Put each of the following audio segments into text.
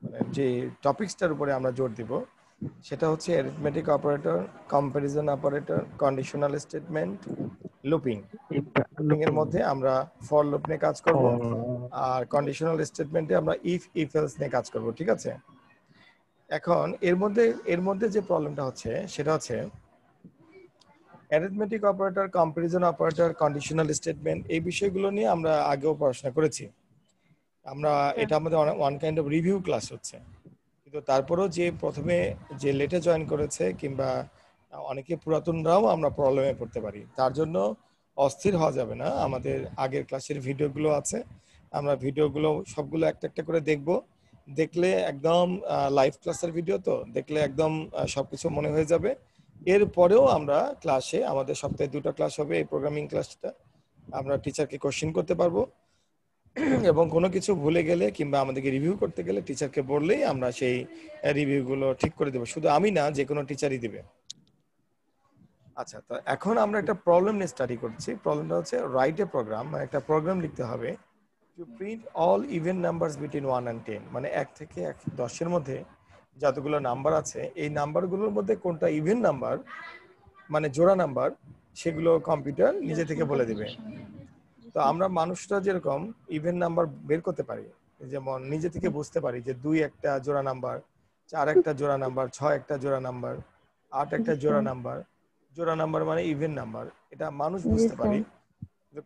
মানে যে টপিকসটার উপরে আমরা জোর দিব সেটা হচ্ছে arithmetic operator, comparison operator, conditional statement, looping. Looping এর মধ্যে আমরা ফর লুপ নিয়ে কাজ করব, আর কন্ডিশনাল স্টেটমেন্টে আমরা ইফ এলস নিয়ে কাজ করব। ঠিক আছে? এখন এর মধ্যে যে প্রবলেমটা হচ্ছে সেটা হচ্ছে arithmetic operator, comparison operator, conditional statement, এই বিষয়গুলো নিয়ে আমরা আগেও পড়াশোনা করেছি। আমরা এটা আমাদের one kind of review class হচ্ছে, কিন্তু তারপরেও যে প্রথমে যে লেটে জয়েন করেছে কিংবা অনেকে পুরাতনরাও আমরা প্রবলেমে পড়তে পারি। তার জন্য অস্থির হওয়া যাবে না। আমাদের আগের ক্লাসের ভিডিওগুলো আছে, আমরা ভিডিওগুলো সবগুলো একটা একটা করে দেখব। দেখলে একদম লাইভ ক্লাসের ভিডিও, তো দেখলে একদম সবকিছু মনে হয়ে যাবে। এরপরেও আমরা ক্লাসে, আমাদের সপ্তাহে 2টা ক্লাস হবে, এই প্রোগ্রামিং ক্লাসটা আমরা টিচারকে কোশ্চেন করতে পারবো, এবং কোনো কিছু ভুলে গেলে কিংবা আমাদেরকে রিভিউ করতে গেলে টিচারকে বললেই আমরা সেই রিভিউগুলো ঠিক করে দেবো। শুধু আমি না, যে কোনো টিচারই দিবে। আচ্ছা, তো এখন আমরা একটা প্রবলেম নিয়ে স্টাডি করছি। প্রবলেমটা হচ্ছে রাইট এ প্রোগ্রাম, মানে একটা প্রোগ্রাম লিখতে হবে to print all even numbers between 1 and 10, মানে 1 থেকে 10-এর মধ্যে যতগুলো নাম্বার আছে এই নাম্বারগুলোর মধ্যে কোনটা ইভেন নাম্বার, মানে জোড়া নাম্বার, সেগুলো কম্পিউটার নিজে থেকে বলে দিবে। তো আমরা মানুষরা যেরকম ইভেন নাম্বার বের করতে পারি, যেমন নিজে থেকে বুঝতে পারি যে 2 একটা জোড়া নাম্বার, 4 একটা জোড়া নাম্বার, 6 একটা জোড়া নাম্বার, 8 একটা জোড়া নাম্বার। জোড়া নাম্বার মানে ইভেন নাম্বার, এটা মানুষ বুঝতে পারি।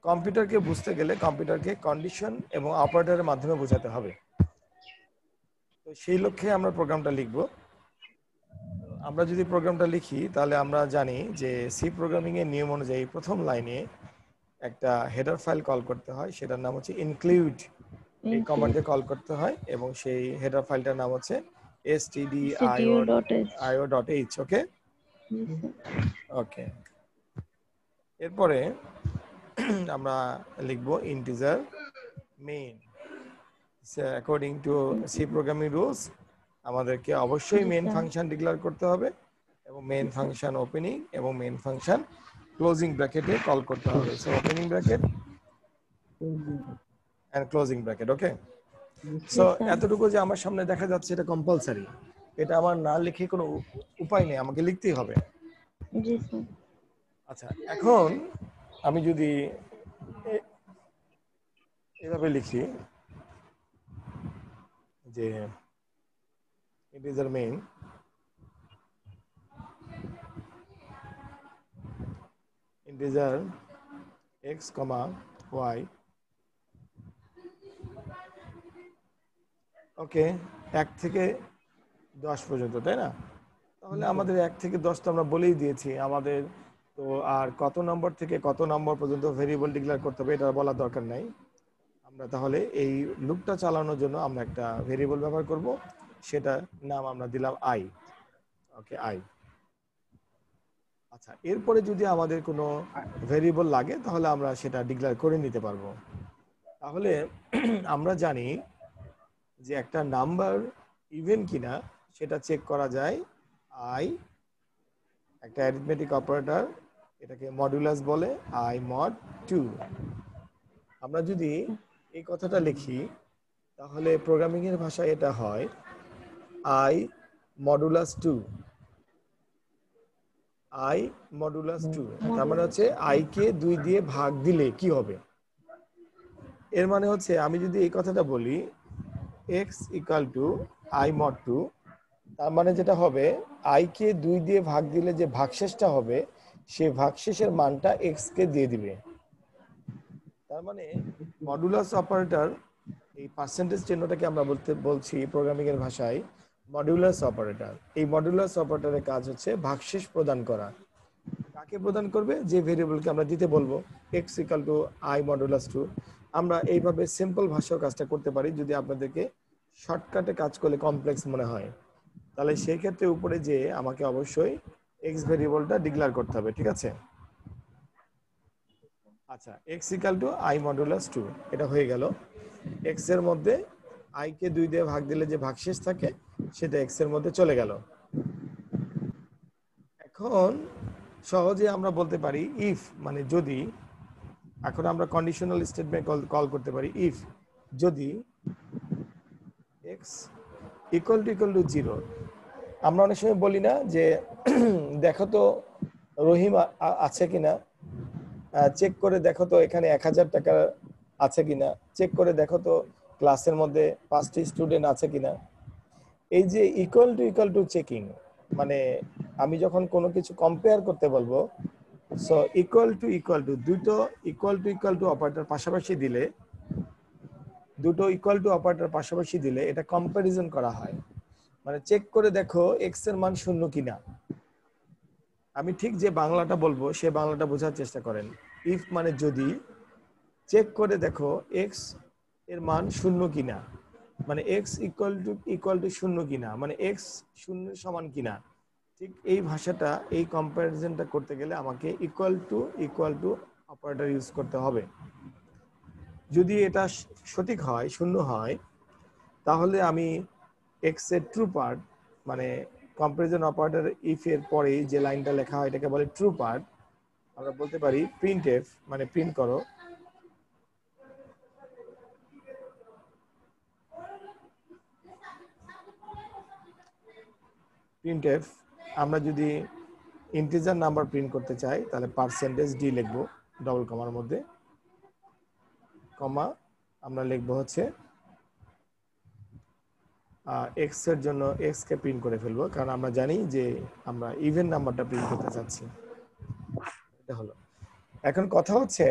কম্পিউটারকে বুঝতে গেলে কম্পিউটারকে কন্ডিশন এবং অপারেটরের মাধ্যমে বোঝাতে হবে। তো সেই লক্ষ্যে আমরা প্রোগ্রামটা লিখব। আমরা যদি প্রোগ্রামটা লিখি তাহলে আমরা জানি যে সি প্রোগ্রামিং এর নিয়ম অনুযায়ী প্রথম লাইনে একটা হেডার ফাইল কল করতে হয়, সেটার নাম হচ্ছে ইনক্লুড। এই কমান্ডে কল করতে হয় এবং সেই হেডার ফাইলটার নাম হচ্ছে stdio.io.h। ওকে ওকে, এরপরে আমরা লিখব integer main. According to C programming rules আমাদেরকে অবশ্যই মেইন ফাংশন ডিক্লেয়ার করতে হবে, এবং মেইন ফাংশন ওপেনিং এবং মেইন ফাংশন ক্লোজিং ব্র্যাকেটে কল করতে হবে। So opening bracket and closing bracket. Okay, so এতটুকু যে আমার সামনে দেখা যাচ্ছে এটা কম্পালসারি, এটা আমার না লিখে কোনো উপায় নেই, আমাকে লিখতেই হবে। আচ্ছা, এখন আমি যদি এভাবে লিখি যে integer main integer x, y, ওকে, 1 থেকে 10 পর্যন্ত, তাই না? তাহলে আমাদের 1 থেকে 10 তো আমরা বলেই দিয়েছি আমাদের, তো আর কত নম্বর থেকে কত নম্বর পর্যন্ত ভেরিয়েবল ডিক্লেয়ার করতে হবে এটা বলার দরকার নাই। আমরা তাহলে এই লুপটা চালানোর জন্য আমরা একটা ভেরিয়েবল ব্যবহার করব, সেটা নাম আমরা দিলাম i। Okay, i। আচ্ছা, এরপরে যদি আমাদের কোনো ভেরিয়েবল লাগে তাহলে আমরা সেটা ডিক্লেয়ার করে নিতে পারবো। তাহলে আমরা জানি যে একটা নাম্বার ইভেন কিনা সেটা চেক করা যায় i, একটা অ্যারিথমেটিক অপারেটর, এটাকে মডুলাস বলে, i mod 2। আমরা যদি এই কথাটা লিখি তাহলে প্রোগ্রামিং এর ভাষায় এটা হয় i মডুলাস 2, i মডুলাস 2। তার মানে হচ্ছে i কে 2 দিয়ে ভাগ দিলে কি হবে। এর মানে হচ্ছে আমি যদি এই কথাটা বলি x equal to i mod 2, তার মানে যেটা হবে i কে 2 দিয়ে ভাগ দিলে যে ভাগশেষটা হবে সেই ভাগশেষের মানটা x কে দিয়ে দিবে। তার মানে মডুলাস অপারেটর, এই পার্সেন্টেজ চিহ্নটাকে আমরা বলছি প্রোগ্রামিং এর ভাষায় মডুলাস অপারেটর। এই মডুলাস অপারেটরের কাজ হচ্ছে ভাগশেষ প্রদান করা। কাকে প্রদান করবে? যে ভেরিয়েবলকে আমরা দিতে বলবো x equal to i modulus 2। আমরা এইভাবে সিম্পল ভাষায় কাজটা করতে পারি। যদি আপনাদেরকে শর্টকাটে কাজ করলে কমপ্লেক্স মনে হয় তাহলে সেই ক্ষেত্রে উপরে যে আমাকে অবশ্যই x ভেরিয়েবলটা ডিক্লেয়ার করতে হবে। ঠিক আছে? আচ্ছা, x equal to i modulus 2, এটা হয়ে গেল। x এর মধ্যে i কে 2 দিয়ে ভাগ দিলে যে ভাগশেষ থাকে সেটা x এর মধ্যে চলে গেল। এখন সহজে আমরা বলতে পারি ইফ, মানে যদি। এখন আমরা কন্ডিশনাল স্টেটমেন্ট কল করতে পারি ইফ, যদি x ইকুয়াল টু 0, আমরা অনেক সময় বলি না যে দেখো তো রহিম আছে কিনা, চেক করে দেখো তো এখানে 1000 টাকা আছে কিনা, চেক করে দেখো তো ক্লাসের মধ্যে 5টি স্টুডেন্ট আছে কিনা। এই যে ইকুয়াল টু চেকিং, মানে আমি যখন কোনো কিছু কম্পেয়ার করতে বলবো, সো ইকুয়াল টু দুটো ইকুয়াল টু অপারেটর পাশাপাশি দিলে, দুটো ইকুয়াল টু অপারেটর পাশাপাশি দিলে এটা কম্প্যারিজন করা হয়। মানে চেক করে দেখো এক্স এর মান 0 কিনা। আমি ঠিক যে বাংলাটা বলবো সে বাংলাটা বোঝার চেষ্টা করেন। ইফ মানে যদি, চেক করে দেখো এক্স এর মান 0 কিনা, মানে এক্স ইকুয়াল টু 0 কিনা, মানে এক্স 0 সমান কিনা। ঠিক এই ভাষাটা, এই কম্প্যারিজনটা করতে গেলে আমাকে ইকুয়াল টু অপারেটর ইউজ করতে হবে। যদি এটা সঠিক হয়, 0 হয়, তাহলে আমি এক্স এর ট্রু পার্ট, মানে কম্পারিজন অপারেটর ইফ এর পরে যে লাইনটা লেখা হয় এটাকে বলে ট্রু পার্ট। আমরা বলতে পারি প্রিন্ট এফ, মানে প্রিন্ট করো প্রিন্ট এফ। আমরা যদি ইন্টিজার নাম্বার প্রিন্ট করতে চাই তাহলে %d লিখবো ডবল কমার মধ্যে, কমা আমরা লিখবো হচ্ছে এক্স এর জন্য এক্স কে প্রিন্ট করে ফেলবো, কারণ আমরা জানি যে আমরা ইভেন নাম্বারটা প্রিন্ট করতে চাচ্ছি। এটা হলো। এখন কথা হচ্ছে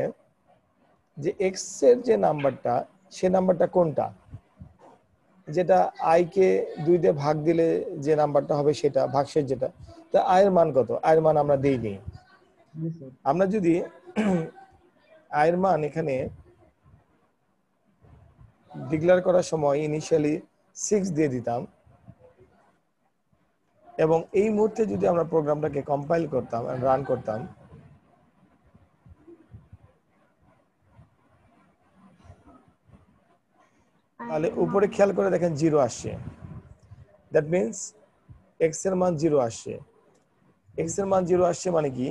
যে এক্স এর যে নাম্বারটা, সে নাম্বারটা কোনটা, যেটা আই কে 2 দিয়ে ভাগ দিলে যে নাম্বারটা হবে সেটা, ভাগশেষ যেটা। তা আয়ের মান কত? আয়ের মান আমরা দেইনি। আমরা যদি আয়ের মান এখানে ডিক্লেয়ার করার সময় ইনিশিয়ালি 6 দিয়ে দিতাম, এবং এই মুহূর্তে যদি আমরা প্রোগ্রামটাকে কম্পাইল করতাম, রান করতাম, তাহলে উপরে খেয়াল করে দেখেন 0 আসছে। দ্যাট মিনস এক্স এর মান 0 আসছে। এক্স এর মান 0 আসছে মানে কি,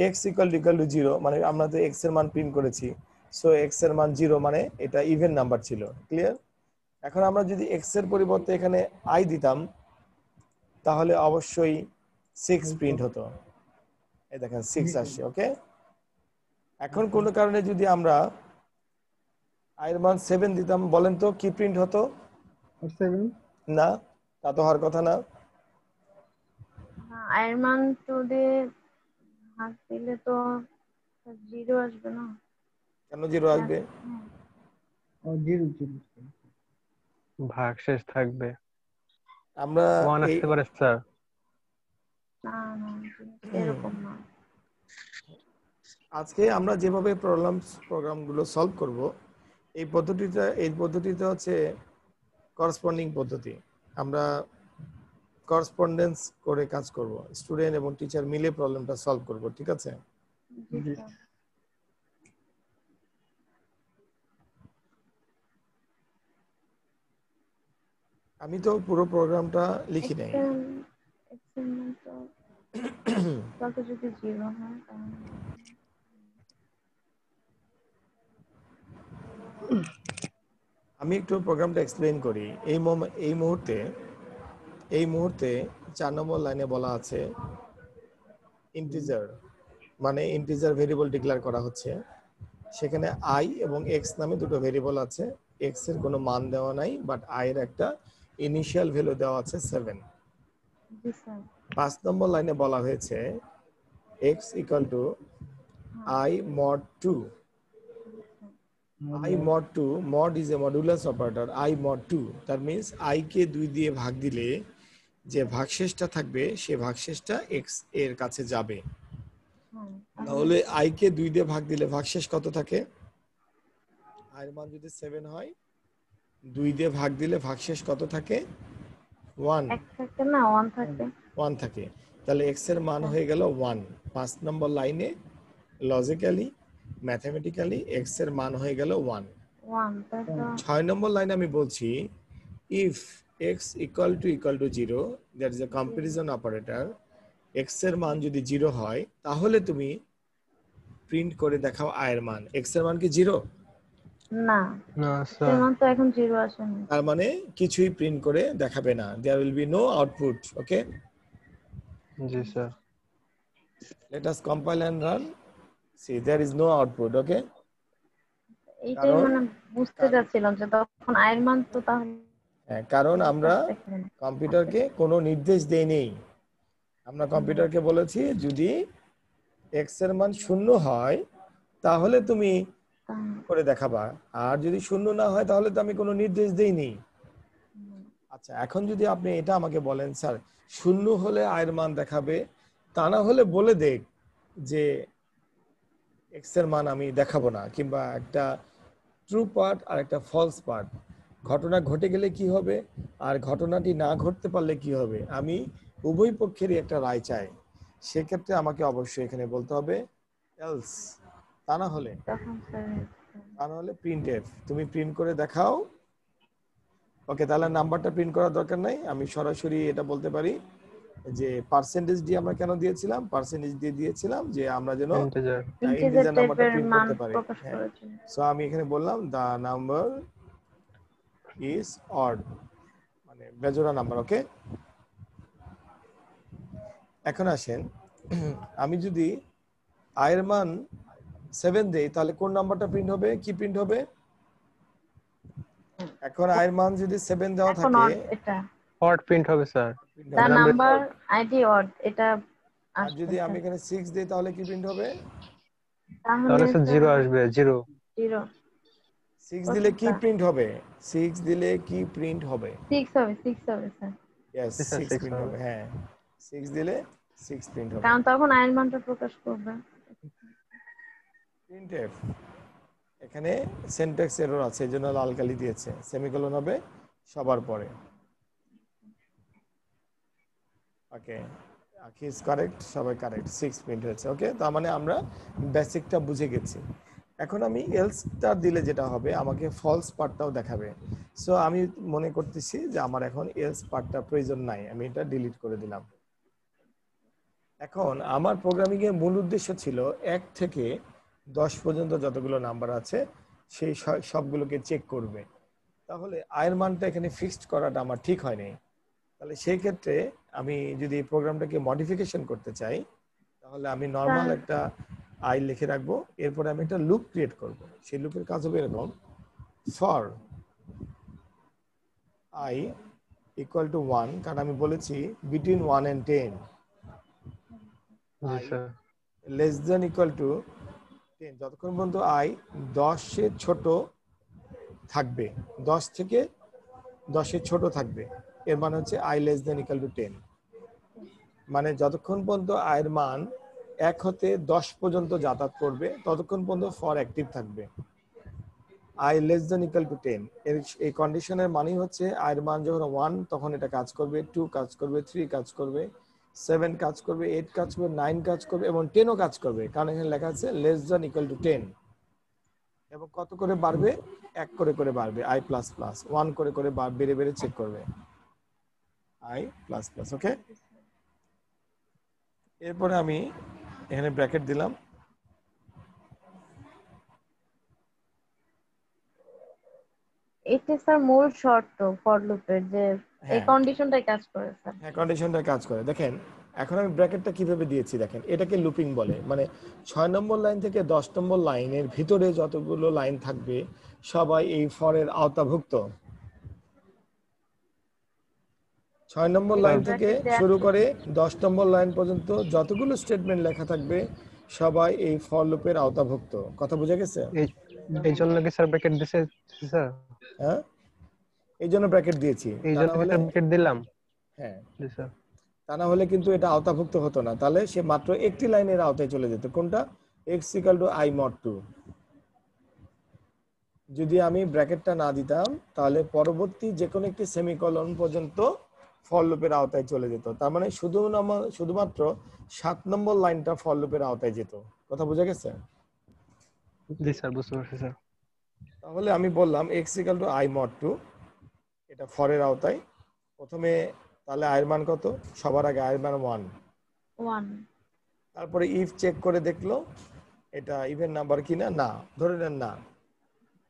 এক্স ইকুয়াল টু 0, মানে আমরা তো এক্স এর মান প্রিন্ট করেছি, সো এক্স এর মান 0, মানে এটা ইভেন নাম্বার ছিল। ক্লিয়ার? এখন আমরা যদি এক্স এর পরিবর্তে এখানে আই দিতাম তাহলে অবশ্যই 6 প্রিন্ট হতো। এই দেখেন 6 আসছে। ওকে, এখন কোনো কারণে যদি আমরা আয়ের মান 7 দিতাম, বলেন তো কি প্রিন্ট হতো? 7 না, তা তো হওয়ার কথা না। আয়ের মান 2 দিয়ে ভাগ দিলে তো 0 আসবে না? কেন 0 আসবে? ও 0 ভাগশেষ থাকবে, আমরা 1 এই আসতে পারে স্যার। না না, জিনিসটা এরকম না। আজকে আমরা যেভাবে প্রোগ্রামগুলো সলভ করব, এই পদ্ধতিটা হচ্ছে করসপন্ডিং পদ্ধতি। আমরা করসপন্ডেন্স করে কাজ করব, স্টুডেন্ট এবং টিচার মিলে প্রবলেমটা সলভ করব। ঠিক আছে? জি স্যার। আমি তো পুরো প্রোগ্রামটা লিখি নাই। এক্সেল তো যদি 0 হয় তাহলে আমি একটু প্রোগ্রামটা এক্সপ্লেইন করি। এই মুহূর্তে 4 নম্বর লাইনে বলা আছে ইন্টিজার, মানে ইন্টিজার ভেরিয়েবল ডিক্লেয়ার করা হচ্ছে। সেখানে আই এবং এক্স নামে দুটো ভেরিয়েবল আছে। এক্স এর কোনো মান দেওয়া নাই, বাট আই এর একটা ইনিশিয়াল ভ্যালু দেওয়া আছে 7। জি স্যার। 5 নম্বর লাইনে বলা হয়েছে x equal to I mod 2। I mod 2, mod is a modulus operator, I mod 2, that means I কে 2 দিয়ে ভাগ দিলে যে ভাগশেষটা থাকবে সে ভাগশেষটা x এর কাছে যাবে। তাহলে I কে 2 দিয়ে ভাগ দিলে ভাগশেষ কত থাকে? I এর মান যদি 7 হয়, 2 দিয়ে ভাগ দিলে ভাগশেষ কত থাকে? 1 থাকে না, 1 থাকে। 1 থাকে। তাহলে x এর মান হয়ে গেল 1। 5 নম্বর লাইনে লজিক্যালি, ম্যাথমেটিক্যালি x এর মান হয়ে গেল 1। 6 নম্বর লাইনে আমি বলছি if x equal to 0, there is a comparison operator, x এর মান যদি 0 হয় তাহলে তুমি প্রিন্ট করে দেখাও i এর মান। x এর মান কি 0? না, না এক্স এর স্যার। মান তো এখন 0 আসেনি। তার মানে কিছুই প্রিন্ট করে দেখাবে না, there will be no output. Okay, জি sir. Let us compile and run. See there is no output. Okay, এইটাই কারণ মানে বুঝতে চাচ্ছিলাম যে তখন আয়ের মান তো তাহলে কারণ আমরা দেখাবে না। কম্পিউটারকে কোনো নির্দেশ দেইনি। আমরা কম্পিউটারকে বলেছি যদি এক্স এর মান 0 হয় তাহলে তুমি তা- করে দেখাবা, আর যদি 0 না হয় তাহলে তো আমি কোনো নির্দেশ দেইনি। আচ্ছা, এখন যদি আপনি এটা আমাকে বলেন স্যার 0 হলে আয়ের মান দেখাবে, তা না হলে বলে দেখ যে এক্স এর মান আমি দেখাবো না, কিংবা একটা ট্রু পার্ট আর একটা ফলস পার্ট, ঘটনা ঘটে গেলে কি হবে আর ঘটনাটি না ঘটতে পারলে কি হবে, আমি উভয় পক্ষেরই একটা রায় চাই। সেক্ষেত্রে আমাকে অবশ্যই এখানে বলতে হবে এলস। তা না হলে তখন স্যার প্রিন্ট এফ, তুমি প্রিন্ট করে দেখাও। ওকে, তাহলে নাম্বারটা প্রিন্ট করার দরকার নাই, আমি সরাসরি এটা বলতে পারি যে পার্সেন্টেজ দিয়ে আমরা কেন দিয়েছিলাম, পার্সেন্টেজ দিয়ে দিয়েছিলাম যে আমরা যেন ইন্টিজার। ইন্টিজার ইন্টিজার নাম্বারটা টাইপের প্রিন্ট মান করতে পারি। প্রকাশ হ্যাঁ, করার জন্য। সো আমি এখানে বললাম দা নাম্বার ইজ অড, মানে বেজোড়া নাম্বার। ওকে, এখন আসেন, আমি যদি আয়ের মান 7 দেই তাহলে কোন নাম্বারটা প্রিন্ট হবে, কি প্রিন্ট হবে? এখন আয়ের মান যদি 7 দেওয়া এখন থাকে, অড এটা অড প্রিন্ট হবে স্যার। দা মানে আমরা নাম্বার আইডি অড এটা আর আসবে যদি আমি স্যার। এখানে 6 দেই তাহলে কি প্রিন্ট হবে? তাহলে তাহলে স্যার স্যার 0 আসবে, 0। 0 6 দিলে কি কতটা প্রিন্ট হবে? 6 দিলে কি প্রিন্ট হবে? 6 হবে, 6 হবে স্যার। ইয়েস, জি স্যার, 6 6 প্রিন্ট হবে। হবে। হ্যাঁ, 6 দিলে 6 প্রিন্ট হবে। কারণ তখন আয়ের মানটা প্রকাশ করবে। প্রিন্টএফ, এখানে সিনট্যাক্স এরর আছে, এজন্য লাল কালি দিয়েছে, সেমিকোলন হবে সবার পরে। ওকে, আখি ইজ কারেক্ট, সবাই কারেক্ট, 6 প্রিন্ট হয়েছে। ওকে, তার মানে আমরা বেসিকটা বুঝে গেছি। এখন আমি এলসটা দিলে যেটা হবে, আমাকে ফলস পার্টটাও দেখাবে। সো আমি মনে করতেছি যে আমার এখন এলস পার্টটা প্রয়োজন নাই, আমি এটা ডিলিট করে দিলাম। এখন আমার প্রোগ্রামিং এর মূল উদ্দেশ্য ছিল 1 থেকে 10 পর্যন্ত যতগুলো নাম্বার আছে সেই সবগুলোকে চেক করবে। তাহলে আয়ের মানটা এখানে ফিক্সড করাটা আমার ঠিক হয়নি। তাহলে সেই ক্ষেত্রে আমি যদি প্রোগ্রামটাকে মডিফিকেশন করতে চাই, তাহলে আমি নর্মাল স্যার একটা আই লিখে রাখবো, এরপরে আমি একটা লুপ ক্রিয়েট করব। সেই লুপের কাজ হবে এরকম, ফর আই ইকুয়াল টু 1, কারণ আমি বলেছি between 1 and 10, G I sir. Less than equal two 10, যতক্ষণ পর্যন্ত আই 10 এর ছোট থাকবে, 10 থেকে 10 এর ছোট থাকবে, এর মানে হচ্ছে I less than equal two 10। মানে যতক্ষণ পর্যন্ত আয়ের মান 1 হতে 10 পর্যন্ত যাতায়াত করবে ততক্ষণ পর্যন্ত ফর অ্যাক্টিভ থাকবে। I less than equal two 10, এই কন্ডিশনের মানেই হচ্ছে আয়ের মান যখন 1 তখন এটা কাজ করবে, 2 কাজ করবে, 3 কাজ করবে, 7 কাজ করবে, 8 কাজ করবে, 9 কাজ করবে এবং 10ও কাজ করবে, কারণ এখানে লেখা আছে লেস দেন ইকুয়াল টু 10। এবং কত করে বাড়বে? 1 করে করে বাড়বে, আই প্লাস প্লাস 1 করে করে বেড়ে বেড়ে চেক করবে, আই প্লাস প্লাস। ওকে, এরপরে আমি এখানে ব্র্যাকেট দিলাম। এটা স্যার মূল শর্ত ফর লুপের যে এই হ্যাঁ কন্ডিশনটাই কাজ করে স্যার। হ্যাঁ, কন্ডিশনটা কাজ করে। দেখেন এখন আমি ব্র্যাকেটটা কিভাবে দিয়েছি, দেখেন এটাকে লুপিং বলে, মানে 6 নম্বর লাইন থেকে 10 নম্বর লাইনের ভিতরে যতগুলো লাইন থাকবে সবাই এই ফরের আওতাভুক্ত। 6 নম্বর এই যে লাইন থেকে ব্র্যাকেট দেয়া শুরু করে 10 নম্বর লাইন পর্যন্ত যতগুলো স্টেটমেন্ট লেখা থাকবে সবাই এই ফর লুপের আওতাভুক্ত। কথা বোঝা গেছে? এই এই জন্য কি স্যার ব্র্যাকেট দিছে স্যার? হ্যাঁ, এই জন্য ব্র্যাকেট দিয়েছি, এই তা জন্য না কি হলে স্যার ব্র্যাকেট দিলাম? হ্যাঁ, জি স্যার। তা না হলে কিন্তু এটা আওতাভুক্ত হতো না, তাহলে সে মাত্র একটি লাইনের আওতায় চলে যেত। কোনটা? X equal to I mod 2। যদি আমি ব্র্যাকেটটা না দিতাম তাহলে পরবর্তী যে কোনো একটি সেমিকলন পর্যন্ত ফর লুপের আওতায় চলে যেত। তার মানে শুধুমাত্র 7 নম্বর লাইনটা ফর লুপের আওতায় যেত। কথা বোঝা গেছে? জি স্যার, বুঝতে পারছি স্যার। তাহলে আমি বললাম x equal to I mod 2, এটা ফরের আওতায়। প্রথমে তাহলে আয়ের মান কত? সবার আগে আয়ের মান 1। 1 তারপরে ইফ চেক করে দেখলো এটা ইভেন নাম্বার কিনা, না ধরে নেন না,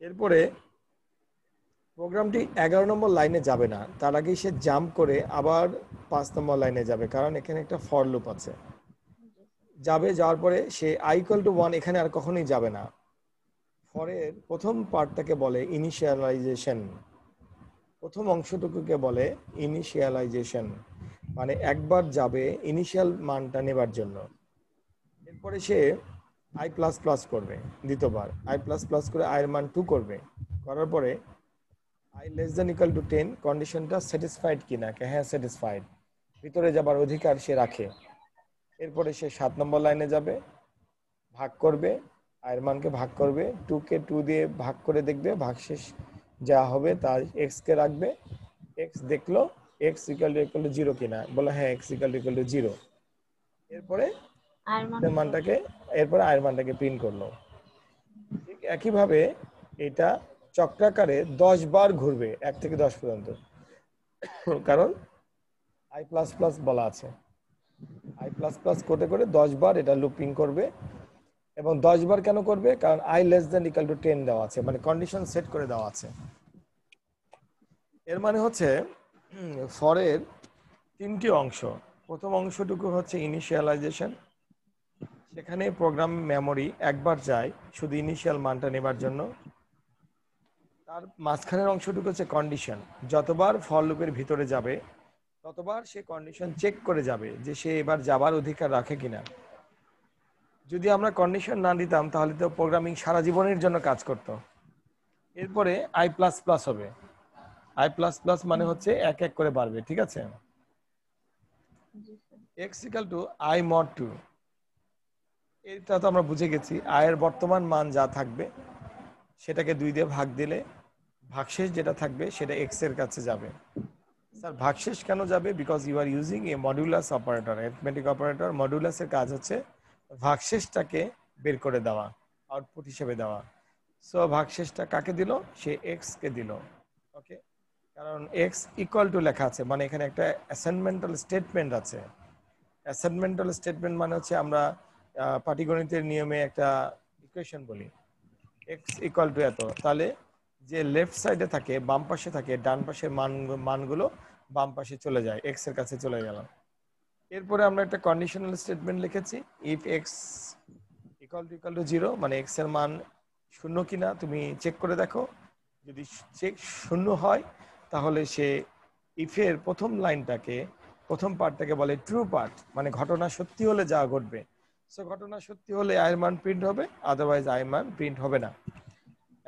এরপরে প্রোগ্রামটি 11 নম্বর লাইনে যাবে না, তার আগে সে জাম্প করে আবার 5 নম্বর লাইনে যাবে, কারণ এখানে একটা ফর লুপ আছে। যাওয়ার পরে সে i=1 এখানে আর কখনোই যাবে না। ফরের প্রথম পার্টটাকে বলে ইনিশিয়ালাইজেশন, প্রথম অংশটুকুকে বলে ইনিশিয়ালাইজেশন, মানে একবার যাবে ইনিশিয়াল মানটা নেবার জন্য। এরপরে সে i++ করবে, দ্বিতীয়বার i++ করে i এর মান 2 করবে, করার পরে i< 10 কন্ডিশনটা স্যাটিসফাইড কিনা, হ্যাঁ স্যাটিসফাইড, ভিতরে যাবার অধিকার সে রাখে। এরপরে সে 7 নম্বর লাইনে যাবে, ভাগ করবে, i এর মানকে ভাগ করবে, 2 কে 2 দিয়ে ভাগ করে দেখবে ভাগশেষ যা হবে তা x কে রাখবে, x দেখলো x = 0 কিনা, বলে হ্যাঁ x = 0। এরপরে আর মানটাকে i এর মানটাকে প্রিন্ট করলো। ঠিক একইভাবে এটা চক্রাকারে 10 বার ঘুরবে, 1 থেকে 10 পর্যন্ত, কারণ i++ বলা আছে। i++ করতে করে 10 বার এটা লুপিং করবে। এবং 10 বার কেন করবে, কারণ i< 10 দেওয়া আছে, মানে কন্ডিশন সেট করে দেওয়া আছে। এর মানে হচ্ছে ফরের 3টি অংশ। প্রথম অংশটুকু হচ্ছে ইনিশিয়ালাইজেশন, সেখানে প্রোগ্রাম মেমোরি একবার যায় শুধু ইনিশিয়াল মানটা নেবার জন্য। তার মাঝখানের অংশটুকু হচ্ছে কন্ডিশন, যতবার ফর লুপের ভিতরে যাবে ততবার সে কন্ডিশন চেক করে যাবে যে সে এবার যাবার অধিকার রাখে কিনা। যদি আমরা কন্ডিশন না দিতাম তাহলে তো প্রোগ্রামিং সারা জীবনের জন্য কাজ করত। এরপরে i++ হবে, i++ মানে হচ্ছে এক এক করে বাড়বে, ঠিক আছে। x = i mod 2, এটা তো আমরা বুঝে গেছি। i এর বর্তমান মান যা থাকবে সেটাকে 2 দিয়ে ভাগ দিলে ভাগশেষ যেটা থাকবে সেটা x এর কাছে যাবে। স্যার ভাগশেষ কেন যাবে, because you are using a modulus operator, arithmetic operator. মডুলাসের কাজ হচ্ছে ভাগশেষটাকে বের করে দেওয়া, আউটপুট হিসেবে দেওয়া। সো ভাগশেষটা কাকে দিল, সে x কে দিল। ওকে, কারণ x = লেখা আছে, মানে এখানে একটা অ্যাসাইনমেন্টাল স্টেটমেন্ট আছে। অ্যাসাইনমেন্টাল স্টেটমেন্ট মানে হচ্ছে আমরা পাটিগণিতের নিয়মে একটা ইকুয়েশন বলি x = এত, তাহলে যে লেফট সাইডে থাকে, বাম পাশে থাকে, ডান পাশের মানগুলো বাম পাশে চলে যায়, x এর কাছে চলে গেল। এরপরে আমরা একটা কন্ডিশনাল স্টেটমেন্ট লিখেছি, ইফ x = 0, মানে x এর মান 0 কিনা তুমি চেক করে দেখো। যদি চেক 0 হয় তাহলে সে ইফের প্রথম লাইনটাকে, প্রথম পার্টটাকে বলে ট্রু পার্ট, মানে ঘটনা সত্যি হলে যা ঘটবে। সো ঘটনা সত্যি হলে i এর মান প্রিন্ট হবে, আদারওয়াইজ i এর মান প্রিন্ট হবে না।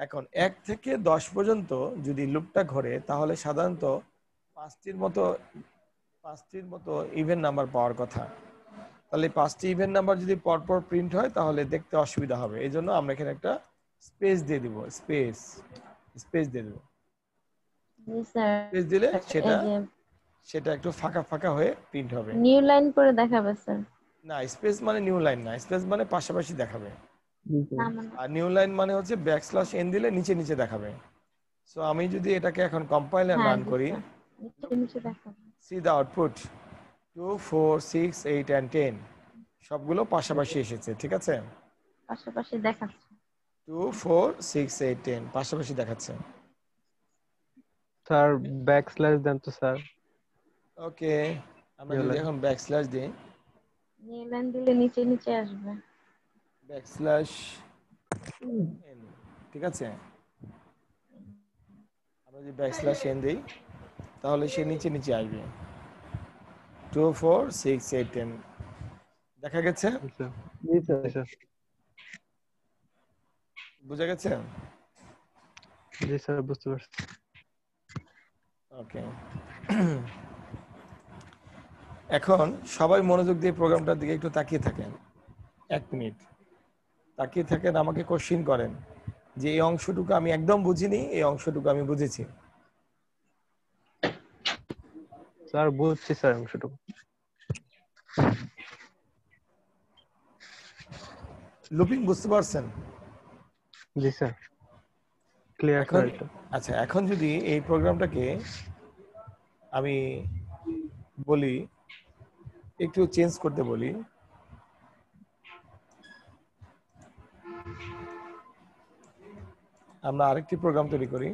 এখন 1 থেকে 10 পর্যন্ত যদি লুপটা ঘোরে তাহলে সাধারণত 5টির মতো ইভেন নাম্বার পাওয়ার কথা। তাহলে 5টি ইভেন নাম্বার যদি পরপর প্রিন্ট হয় তাহলে দেখতে অসুবিধা হবে, এই জন্য আমরা এখানে একটা স্পেস দিয়ে দিব, স্পেস দিয়ে দেবো। জি স্যার, স্পেস দিলে এই যে সেটা একটু ফাঁকা ফাঁকা হয়ে প্রিন্ট হবে। নিউ লাইন করে দেখাবে স্যার। না, স্পেস মানে নিউ লাইন না, স্পেস মানে পাশাপাশি দেখাবে। জি স্যার। না মানে আর নিউ লাইন মানে হচ্ছে \n দিলে নিচে নিচে দেখাবে। সো আমি যদি এটাকে এখন কম্পাইলার হ্যাঁ রান জি করি, স্যার, নিচে নিচে দেখাবে। see the output 2 4 6 8 and 10 সবগুলো পাশাপাশি এসেছে, ঠিক আছে। পাশাপাশি দেখাচ্ছে। 2 4 6 8 10 পাশাপাশি দেখাচ্ছে। স্যার ব্যাকস্ল্যাশ দেন তো স্যার। ওকে, আমরা New যদি line. এখন ব্যাকস্ল্যাশ দিই, নিউ লাইন দিলে নিচে নিচে আসবে। ব্যাকস্ল্যাশ n, ঠিক আছে। আমরা যদি ব্যাকস্ল্যাশ n দিই তাহলে সে নিচে নিচে আসবে, 2 4 6 8 10 দেখা গেছে, জি স্যার। জি স্যার। জি স্যার। বুঝা গেছে। জি স্যার, বুঝতে পারছি। ওকে, এখন সবাই মনোযোগ দিয়ে প্রোগ্রামটার দিকে একটু তাকিয়ে থাকেন, 1 মিনিট তাকিয়ে থাকেন, আমাকে কোশ্চিন করেন যে এই অংশটুকু আমি একদম বুঝিনি, এই অংশটুকু আমি বুঝেছি। স্যার বুঝছি স্যার অংশটুকু। লুপিং বুঝতে পারছেন? জি স্যার, ক্লিয়ার এখন স্যার এটা। আচ্ছা, এখন যদি এই প্রোগ্রামটাকে আমি বলি একটু চেঞ্জ করতে বলি, আমরা আরেকটি প্রোগ্রাম তৈরি করি।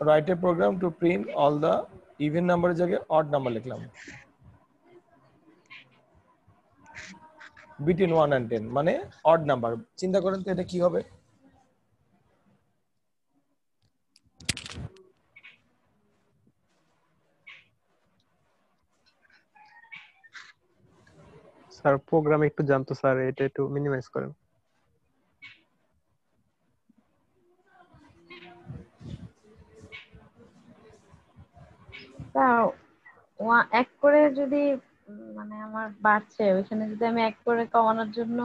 Write a program to print all the even number জায়গায় odd number লিখলাম। Between 1 and 10 মানে odd number। চিন্তা করেন তো এটা কি হবে? স্যার প্রোগ্রাম একটু জানতো স্যার, এটা একটু মিনিমাইজ করেন। তা এক করে যদি মানে আমার বাড়ছে, ওইখানে যদি আমি এক করে কমানোর জন্য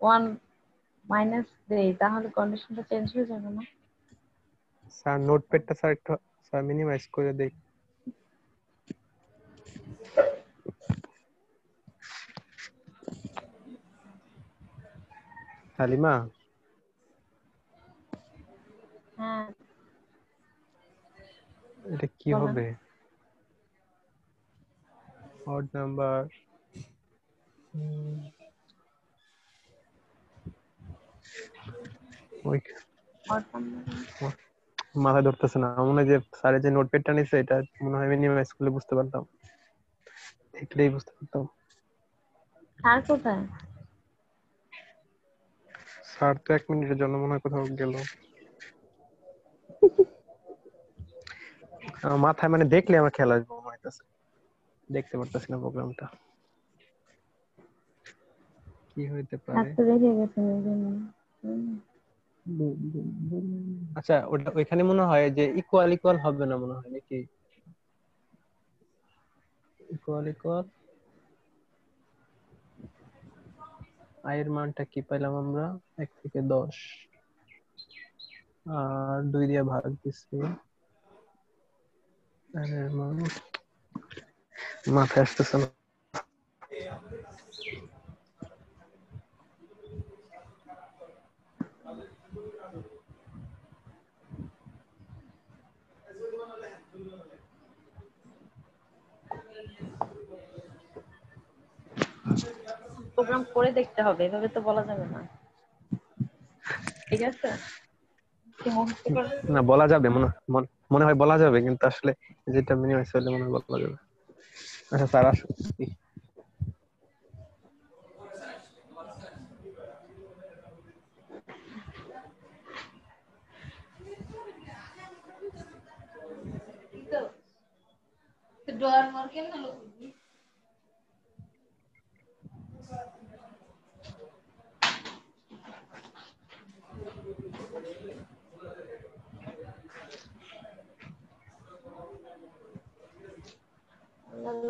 1 মাইনাস দেই, তাহলে কন্ডিশনটা চেঞ্জ হয়ে যাবে না? স্যার নোটপ্যাডটা স্যার একটু স্যার মিনিমাইজ করে দেই। হালিমা, হ্যাঁ এটা কি বলেন। হবে? অড নাম্বার ওই odd number মাথায় ধরতেছে না, মনে হয় যে স্যারের যে নোটপ্যাডটা নিছে এটা মনে হয় মিনিমাইজ করলে বুঝতে পারতাম, দেখলেই বুঝতে পারতাম। আর কোথায়? স্যার তো 1 মিনিটের জন্য মনে হয় কোথাও গেল। আমার মাথায় মানে দেখলে আমার খেয়াল আসবে মনে হইতেছে, দেখতে পারতেছি না প্রোগ্রামটা কি হইতে পারে। হাতে রেখে গেছেন এই জন্য। আচ্ছা ওটা ওইখানে মনে হয় যে ইকুয়াল ইকুয়াল হবে না মনে হয় নাকি? ইকুয়াল ইকুয়াল আয়ের মানটা কি পাইলাম আমরা? 1 থেকে 10 আর 2 দিয়ে ভাগ দিছি। এর মান মাথায় আসতেছে না। প্রোগ্রাম করে দেখতে হবে, এভাবে তো বলা যাবে না। ঠিক আছে, কি মুখস্থ করে? না বলা যাবে মনে হয় বলা যাবে, কিন্তু আসলে যেটা মিনিমাইজ হলে মনে হয় বলা যাবে। আচ্ছা স্যার আসুন।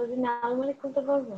যদি আলমারি খুলতে পারবো?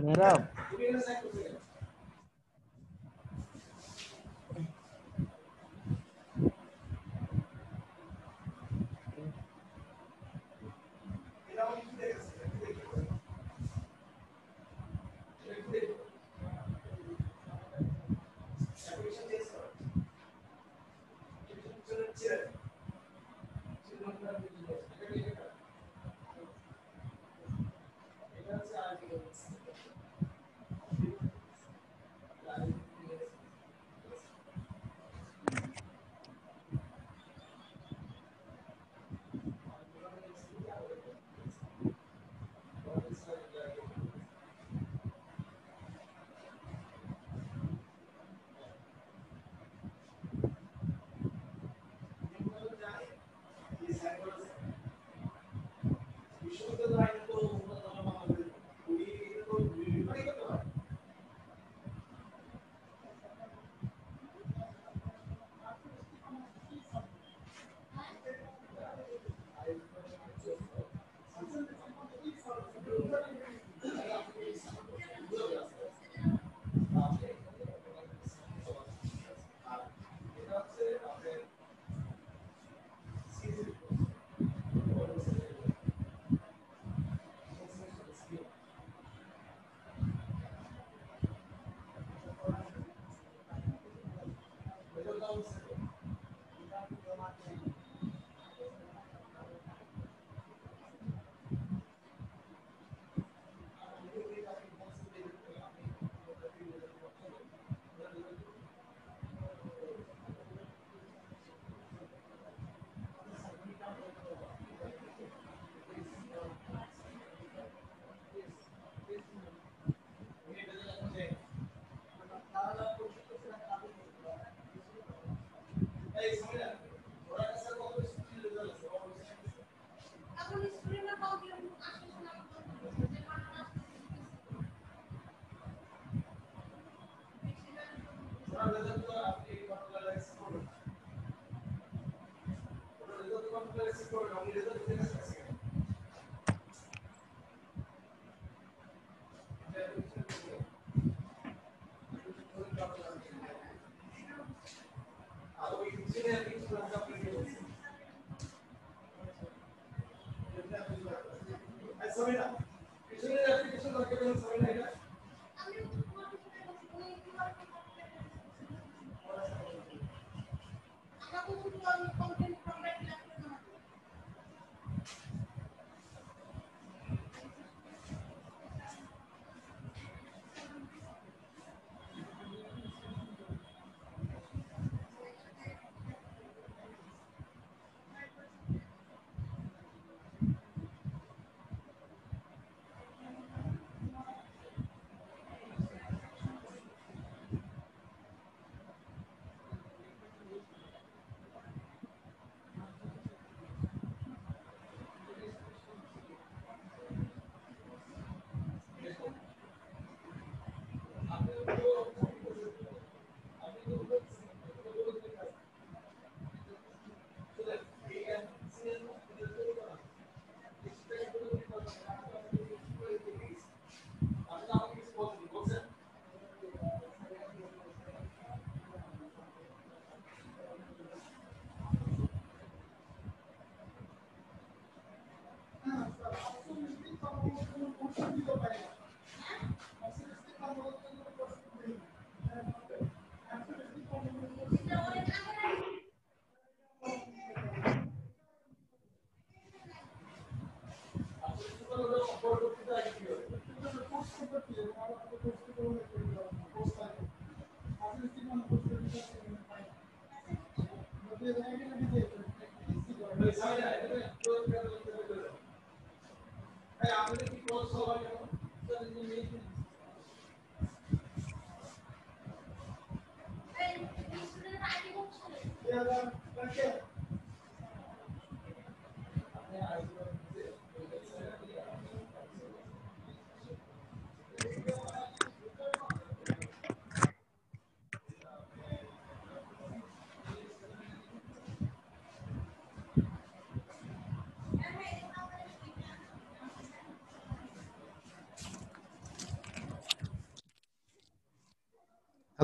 Mehrab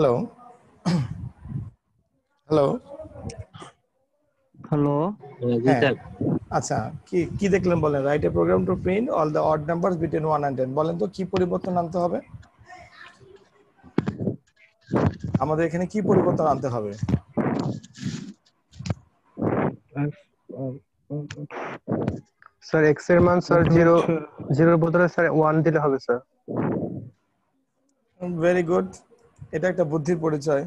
hello hello hello. জি হ্যাঁ স্যার। আচ্ছা কি কি দেখলেন বলেন write a program to print all the odd numbers between 1 and 10 বলেন তো কি পরিবর্তন আনতে হবে আমাদের এখানে কি পরিবর্তন আনতে হবে স্যার এক্স এর মান স্যার জিরো জিরোর বদলে স্যার 1 দিলে হবে স্যার। ভেরি গুড এটা একটা বুদ্ধির পরিচয়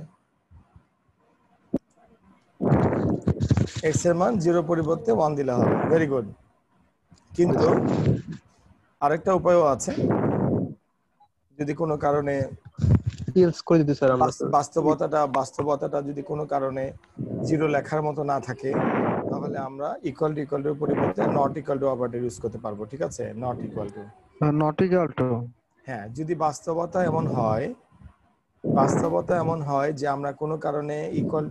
এক্স এর মান 0 পরিবর্তে 1 দিলে হবে ভেরি গুড কিন্তু আরেকটা উপায়ও আছে যদি কোনো কারণে ইলস করে দিতে স্যার আমরা স্যার। বাস্তবতাটা যদি কোনো কারণে 0 লেখার মতো না থাকে তাহলে আমরা ইকুয়াল টু পরিবর্তে not equal to operator use করতে পারবো ঠিক আছে not equal to not equal to. হ্যাঁ যদি বাস্তবতা এমন হয় যে আমরা কোনো কারণে ইকুয়াল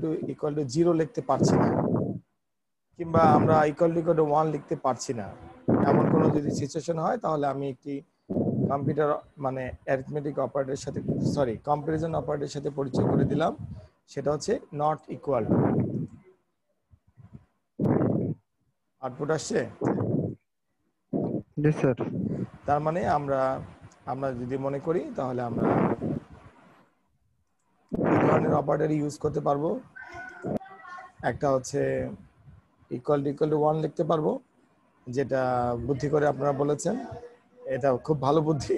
টু 0 লিখতে পারছি না কিংবা আমরা ইকুয়াল টু 1 লিখতে পারছি না এমন কোনো যদি সিচুয়েশন হয় তাহলে আমি একটি কম্পিউটার মানে অ্যারিথমেটিক অপারেটরের সাথে কম্পারিজন অপারেটরের সাথে পরিচয় করে দিলাম সেটা হচ্ছে নট ইকুয়াল টু আউটপুট আসছে জি স্যার। তার মানে আমরা যদি মনে করি তাহলে আমরা দুই ধরনের অপারেটর ইউজ করতে পারবো একটা হচ্ছে ইকুয়াল টু 1 লিখতে পারবো যেটা বুদ্ধি করে আপনারা বলেছেন এটা খুব ভালো বুদ্ধি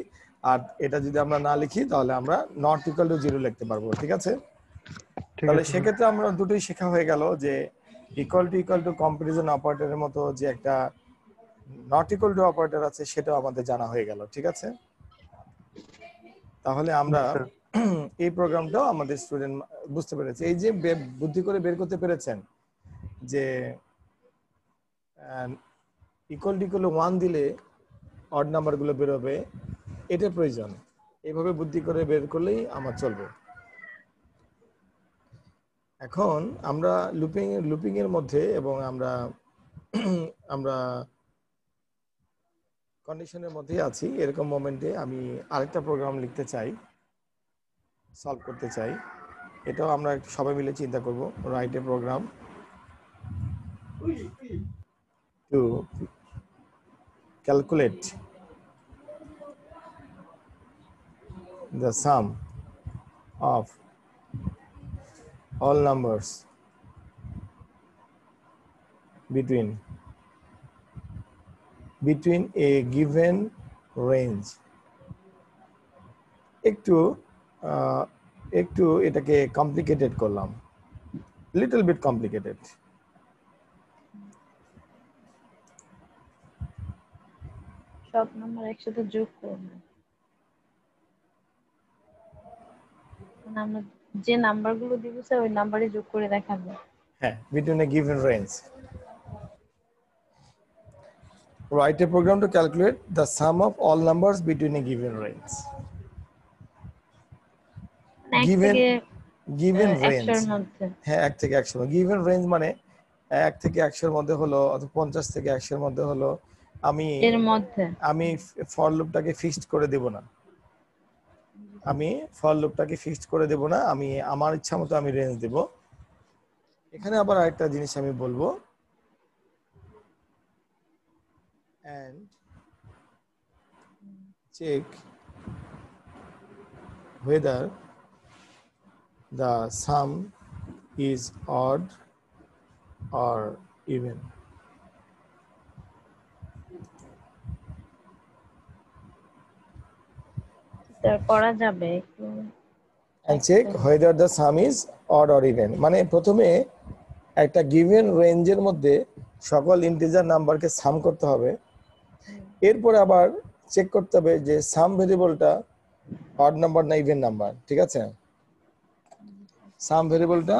আর এটা যদি আমরা না লিখি তাহলে আমরা নট ইকুয়াল টু 0 লিখতে পারবো ঠিক আছে ঠিক তাহলে আছে স্যার। সেক্ষেত্রে আমরা দুটোই শেখা হয়ে গেল যে ইকুয়াল টু কম্পারিজন অপারেটরের মতো যে একটা নট ইকুয়াল টু অপারেটর আছে সেটাও আমাদের জানা হয়ে গেল ঠিক আছে তাহলে আমরা জি স্যার। এই প্রোগ্রামটাও আমাদের স্টুডেন্ট বুঝতে পেরেছে এই যে বুদ্ধি করে বের করতে পেরেছেন যে ইকুয়াল টু 1 দিলে অড নাম্বারগুলো বেরোবে এটা প্রয়োজন এইভাবে বুদ্ধি করে বের করলেই আমার চলবে এখন আমরা লুপিং এর মধ্যে এবং আমরা কন্ডিশনের মধ্যে আছি এরকম মোমেন্টে আমি আরেকটা প্রোগ্রাম লিখতে চাই সলভ করতে চাই এটাও আমরা একটু সবাই মিলে চিন্তা করব write a program to calculate the sum of all numbers between a given range একটু এটাকে কমপ্লিকেটেড করলাম লিটল বিট কমপ্লিকেটেড সব নাম্বার একসাথে যোগ করব মানে আমরা যে নাম্বারগুলো দিব স্যার ওই নাম্বারে যোগ করে দেখাবো হ্যাঁ between a given range write a program to calculate the sum of all numbers between a given range given range 100 এর মধ্যে হ্যাঁ 1 থেকে 100 given range মানে 1 থেকে 100 এর মধ্যে হলো অথবা 50 থেকে 100 এর মধ্যে হলো আমি ফর লুপটাকে ফিক্সড করে দেব না আমি আমার ইচ্ছা মতো আমি রেঞ্জ দেব এখানে আবার আরেকটা জিনিস আমি বলবো and check whether the sum is odd or even sir করা যাবে একটু and check whether the sum is odd or even মানে প্রথমে একটা গিভেন রেঞ্জের মধ্যে সকল ইন্টিজার নাম্বারকে সাম করতে হবে এরপর আবার চেক করতে হবে যে সাম ভেরিয়েবলটা অড নাম্বার না ইভেন নাম্বার ঠিক আছে সাম ভেরিয়েবলটা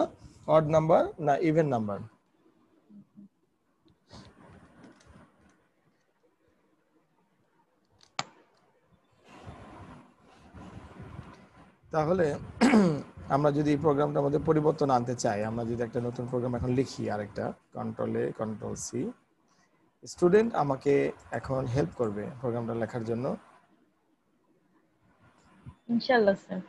অড নাম্বার না ইভেন নাম্বার তাহলে আমরা যদি প্রোগ্রামটার মধ্যে পরিবর্তন আনতে চাই আমরা যদি একটা নতুন প্রোগ্রাম এখন লিখি আরেকটা কন্ট্রোল এ কন্ট্রোল সি স্টুডেন্ট আমাকে এখন হেল্প করবে প্রোগ্রামটা লেখার জন্য ইনশাআল্লাহ স্যার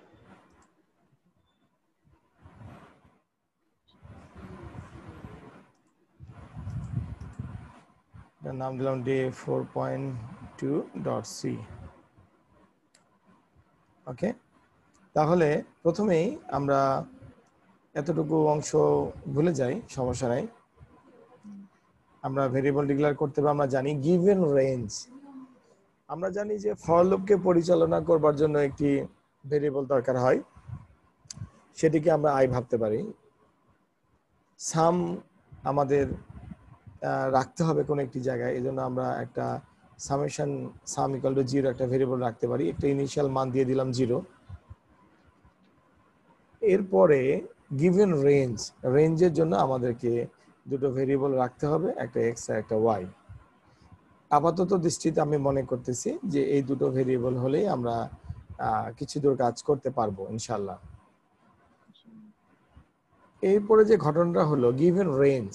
নাম দিলাম ডে 4.2.c। ওকে, তাহলে প্রথমেই আমরা এতটুকু অংশ ভুলে যাই, সমস্যা নাই। আমরা ভেরিয়েবল ডিক্লেয়ার করতে হবে, আমরা জানি গিভেন রেঞ্জ। আমরা জানি যে ফর লুপকে পরিচালনা করবার জন্য একটি ভেরিয়েবল দরকার হয়, সেটিকে আমরা আই ভাবতে পারি। সাম আমাদের রাখতে হবে কোন একটি জায়গায়, এজন্য আমরা একটা সামেশন সাম ইকুয়াল টু 0 একটা ভেরিয়েবল রাখতে পারি, একটা ইনিশিয়াল মান দিয়ে দিলাম 0। এরপরে গিভেন রেঞ্জ, রেঞ্জের জন্য আমাদেরকে দুটো ভেরিয়েবল রাখতে হবে, একটা এক্স আর একটা ওয়াই। আপাতত দৃষ্টিতে আমি মনে করতেছি যে এই দুটো ভেরিয়েবল হলেই আমরা কিছু দূর কাজ করতে পারবো ইনশাল্লাহ। এরপরে যে ঘটনাটা হলো গিভেন রেঞ্জ,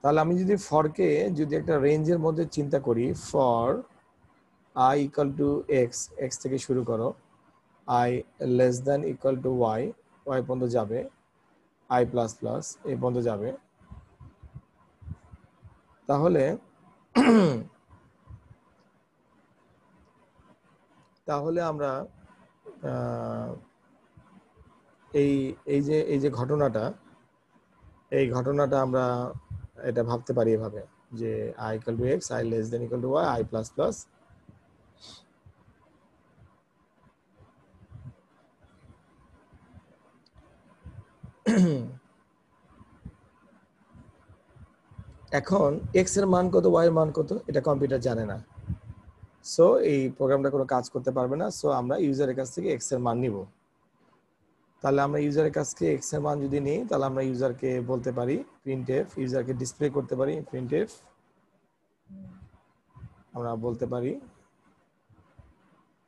তাহলে আমি যদি ফরকে যদি একটা রেঞ্জের মধ্যে চিন্তা করি, for i equal to x, x থেকে শুরু করো, i less than equal to y, y পর্যন্ত যাবে, আই প্লাস প্লাস এই পর্যন্ত যাবে, তাহলে তাহলে আমরা এই যে ঘটনাটা, এই ঘটনাটা আমরা এটা ভাবতে পারি এভাবে যে i equal to x, i less than equal to y, i plus plus. এখন এক্স এর মান কত, ওয়াই এর মান কত, এটা কম্পিউটার জানে না, সো এই প্রোগ্রামটা কোনো কাজ করতে পারবে না। সো আমরা ইউজারের কাছ থেকে এক্স এর মান নিব। তাহলে আমরা ইউজারের কাছ থেকে এক্স এর মান যদি নিই, তাহলে আমরা ইউজারকে বলতে পারি প্রিন্টএফ, ইউজারকে ডিসপ্লে করতে পারি প্রিন্টএফ, আমরা বলতে পারি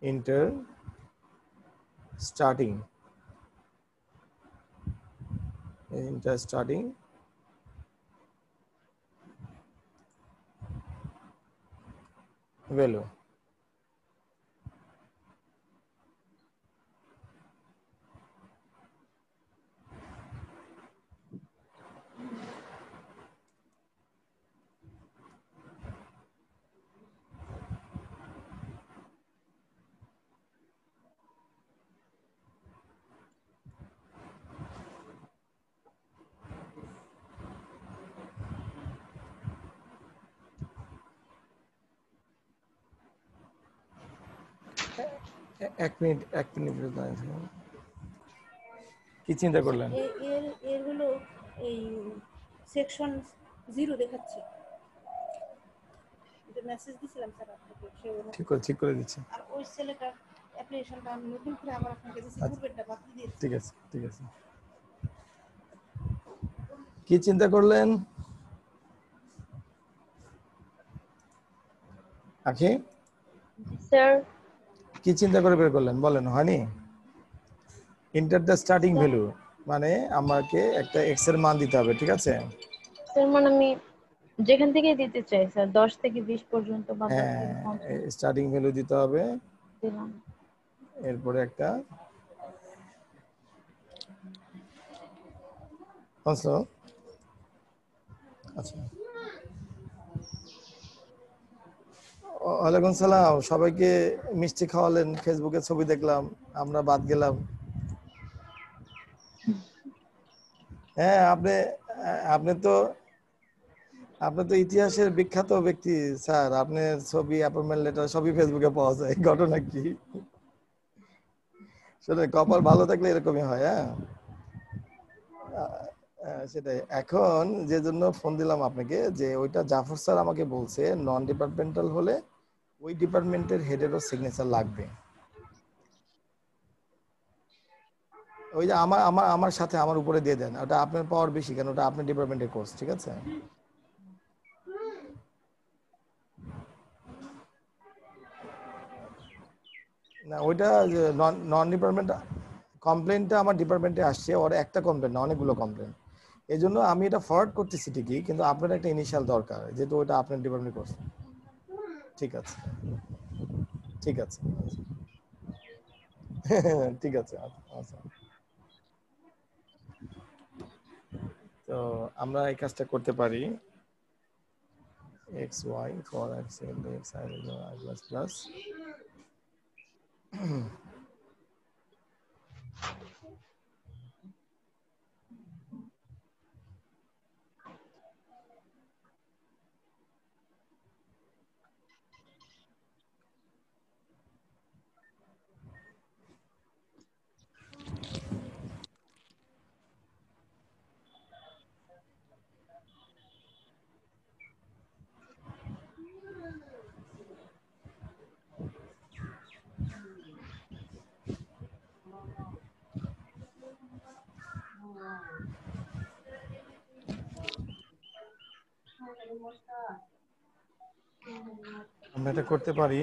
inter starting, inter starting value. এক মিনিট কি চিন্তা করলেন? এর এর হলো এই সেকশন 0 দেখাচ্ছে, যে মেসেজ দিছিলাম স্যার আপনাকে, ঠিক করে দিচ্ছি। আর ওই ছেলেটার অ্যাপ্লিকেশনটা আমি নতুন করে আবার আপনাকে দিছি, পূর্বেরটা বাদ দিয়েছি। ঠিক আছে, ঠিক আছে। কি চিন্তা করলেন আখি? স্যার কি চিন্তা করে বের করলেন বলেন, হয়নি? ইন্টার দ্য স্টার্টিং ভ্যালু মানে আমাকে একটা এক্স এর মান দিতে হবে, ঠিক আছে? স্যার মানে আমি যেখান থেকে দিতে চাই স্যার, 10 থেকে 20 পর্যন্ত বা 10 হ্যাঁ, থেকে 50 স্টার্টিং ভ্যালু দিতে হবে, দিলাম। এরপরে একটা আচ্ছা। ওয়ালাইকুম সালাম, সবাইকে মিষ্টি খাওয়ালেন, ফেসবুকে ছবি দেখলাম, আমরা বাদ গেলাম। হ্যাঁ, আপনি তো ইতিহাসের বিখ্যাত ব্যক্তি স্যার, আপনার ছবি, অ্যাপয়েন্টমেন্ট লেটার সবই ফেসবুকে পাওয়া যায়। ঘটনা কি? সেটা কপাল ভালো থাকলে এরকমই হয়। সেটাই। এখন যে জন্য ফোন দিলাম আপনাকে, যে ওইটা জাফর স্যার আমাকে বলছে নন ডিপার্টমেন্টাল হলে ওই ডিপার্টমেন্টের হেডেরও সিগনেচার লাগবে। ওই যে আমার সাথে আমার উপরে দিয়ে দেন, ওটা আপনার পাওয়ার বেশি, কেন ওটা আপনার ডিপার্টমেন্টের কোর্স, ঠিক আছে? না, ওইটা নন ডিপার্টমেন্ট কমপ্লেনটা আমার ডিপার্টমেন্টে আসছে, ওর একটা কমপ্লেন না, অনেকগুলো কমপ্লেন। এই জন্য আমি এটা ফরওয়ার্ড করতেছি ঠিকই, কিন্তু আপনার একটা ইনিশিয়াল দরকার, যেহেতু ওটা আপনার ডিপার্টমেন্ট কোর্স। ঠিক আছে, ঠিক আছে, ঠিক আছে। আচ্ছা, তো আমরা এই কাজটা করতে পারি। X y for x x i plus plus আমরা এটা করতে পারি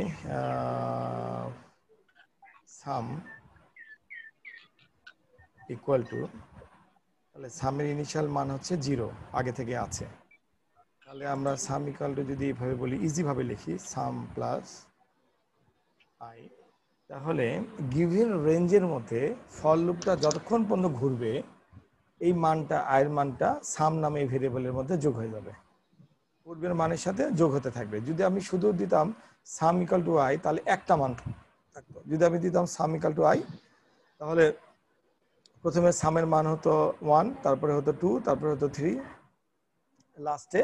সাম ইকুয়াল টু, তাহলে সামের ইনিশিয়াল মান হচ্ছে 0 আগে থেকে আছে, তাহলে আমরা সাম ইকুয়াল টু যদি এভাবে বলি, ইজি ভাবে লিখি সাম প্লাস আই, তাহলে গিভেন রেঞ্জের মধ্যে ফর লুপটা যতক্ষণ পর্যন্ত ঘুরবে এই মানটা আয়ের মানটা সাম নামে এই ভেরিয়েবলের মধ্যে যোগ হয়ে যাবে, পূর্বের মানের সাথে যোগ হতে থাকবে। যদি আমি শুধু দিতাম সাম ইকুয়াল টু আই তাহলে একটা মান থাকতো, যদি আমি দিতাম সাম ইকুয়াল টু আই তাহলে প্রথমে সামের মান হতো 1, তারপরে হতো 2, তারপরে হতো 3, লাস্টে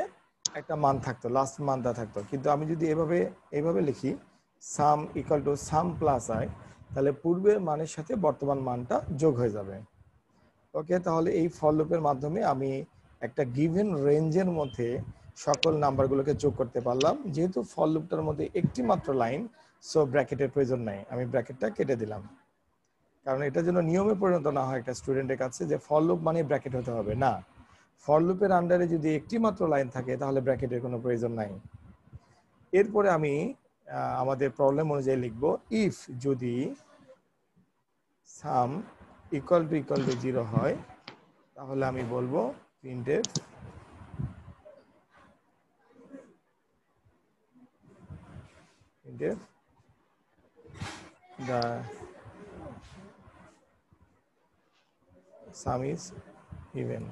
একটা মান থাকতো, লাস্ট মানটা থাকতো। কিন্তু আমি যদি এইভাবে লিখি সাম equal to some plus I, তাহলে পূর্বের মানের সাথে বর্তমান মানটা যোগ হয়ে যাবে। ওকে, তাহলে এই ফর লুপের মাধ্যমে আমি একটা গিভেন রেঞ্জের মধ্যে সকল নাম্বারগুলোকে যোগ করতে পারলাম। যেহেতু ফর লুপটার মধ্যে একটি মাত্র লাইন, সো ব্র্যাকেটের প্রয়োজন নাই, আমি ব্র্যাকেটটা কেটে দিলাম, কারণ এটা যেন নিয়মে পরিণত না হয় একটা স্টুডেন্টের কাছে যে ফর লুপ মানে ব্র্যাকেট হতে হবে না। ফর লুপের আন্ডারে যদি একটি মাত্র লাইন থাকে তাহলে ব্র্যাকেটের কোনো প্রয়োজন নাই। এরপরে আমি আমাদের প্রবলেম অনুযায়ী লিখব, ইফ যদি সাম ইকুয়াল টু 0 হয় তাহলে আমি বলবো printf the sum is even।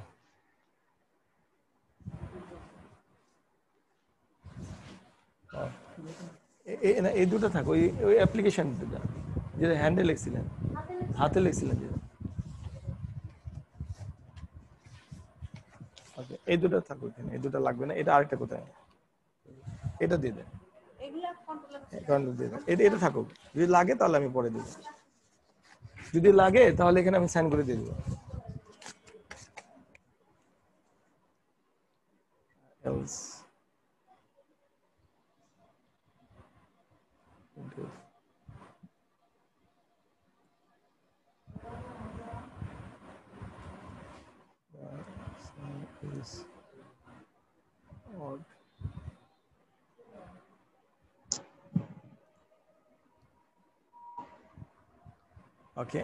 এই দুটো থাকো, ওই অ্যাপ্লিকেশন যেটা হ্যান্ডে লিখছিলেন, হাতে লিখছিলেন যেটা, ওকে এই দুটো থাকো এখানে, এই দুটো লাগবে না, এটা আরেকটা কোথায়, এটা দিয়ে দেন, কন্ট্রোল দিয়ে দেন, এটা থাকুক, যদি লাগে তাহলে আমি পরে দিব, যদি লাগে তাহলে এখানে আমি সাইন করে দিয়ে দিব। else is odd। ওকে,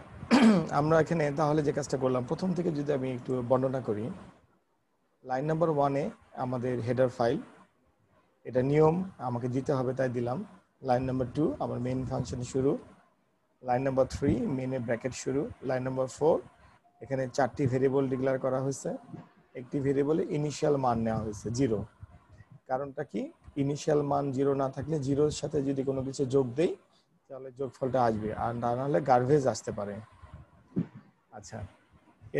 আমরা এখানে তাহলে যে কাজটা করলাম, প্রথম থেকে যদি আমি একটু বর্ণনা করি, লাইন নাম্বার 1-এ আমাদের হেডার ফাইল, এটা নিয়ম আমাকে দিতে হবে তাই দিলাম। লাইন নাম্বার 2 আমার মেইন ফাংশন শুরু, লাইন নাম্বার 3 মেইনে ব্র্যাকেট শুরু, লাইন নাম্বার 4 এখানে 4টি ভেরিয়েবল ডিক্লেয়ার করা হয়েছে, একটি ভেরিয়েবলে ইনিশিয়াল মান নেওয়া হয়েছে 0। কারণটা কি, ইনিশিয়াল মান 0 না থাকলে 0-এর সাথে যদি কোনো কিছু যোগ দেই তাহলে যোগফলটা আসবে, আর না হলে গার্বেজ আসতে পারে। আচ্ছা,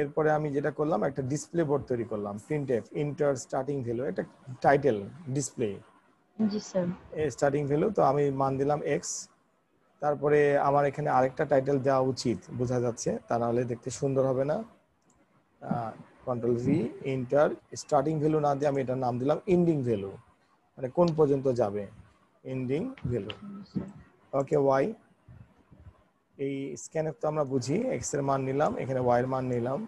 এরপরে আমি যেটা করলাম, একটা ডিসপ্লে বোর্ড তৈরি করলাম, printf ইন্টার স্টার্টিং ভ্যালু, একটা টাইটেল ডিসপ্লে, জি স্যার। স্টার্টিং ভ্যালু, তো আমি মান দিলাম x, তারপরে আমার এখানে আরেকটা টাইটেল দেওয়া উচিত, বোঝা যাচ্ছে, তা নাহলে দেখতে সুন্দর হবে না। Control V inter starting value না দিয়ে আমি এটার নাম দিলাম এন্ডিং ভ্যালু, মানে কোন পর্যন্ত যাবে, এন্ডিং ভ্যালু। ওকে, ওয়াই, এই স্ক্যানএফ তো আমরা বুঝি, এক্স এর মান নিলাম, এখানে ওয়াই এর মান নিলাম।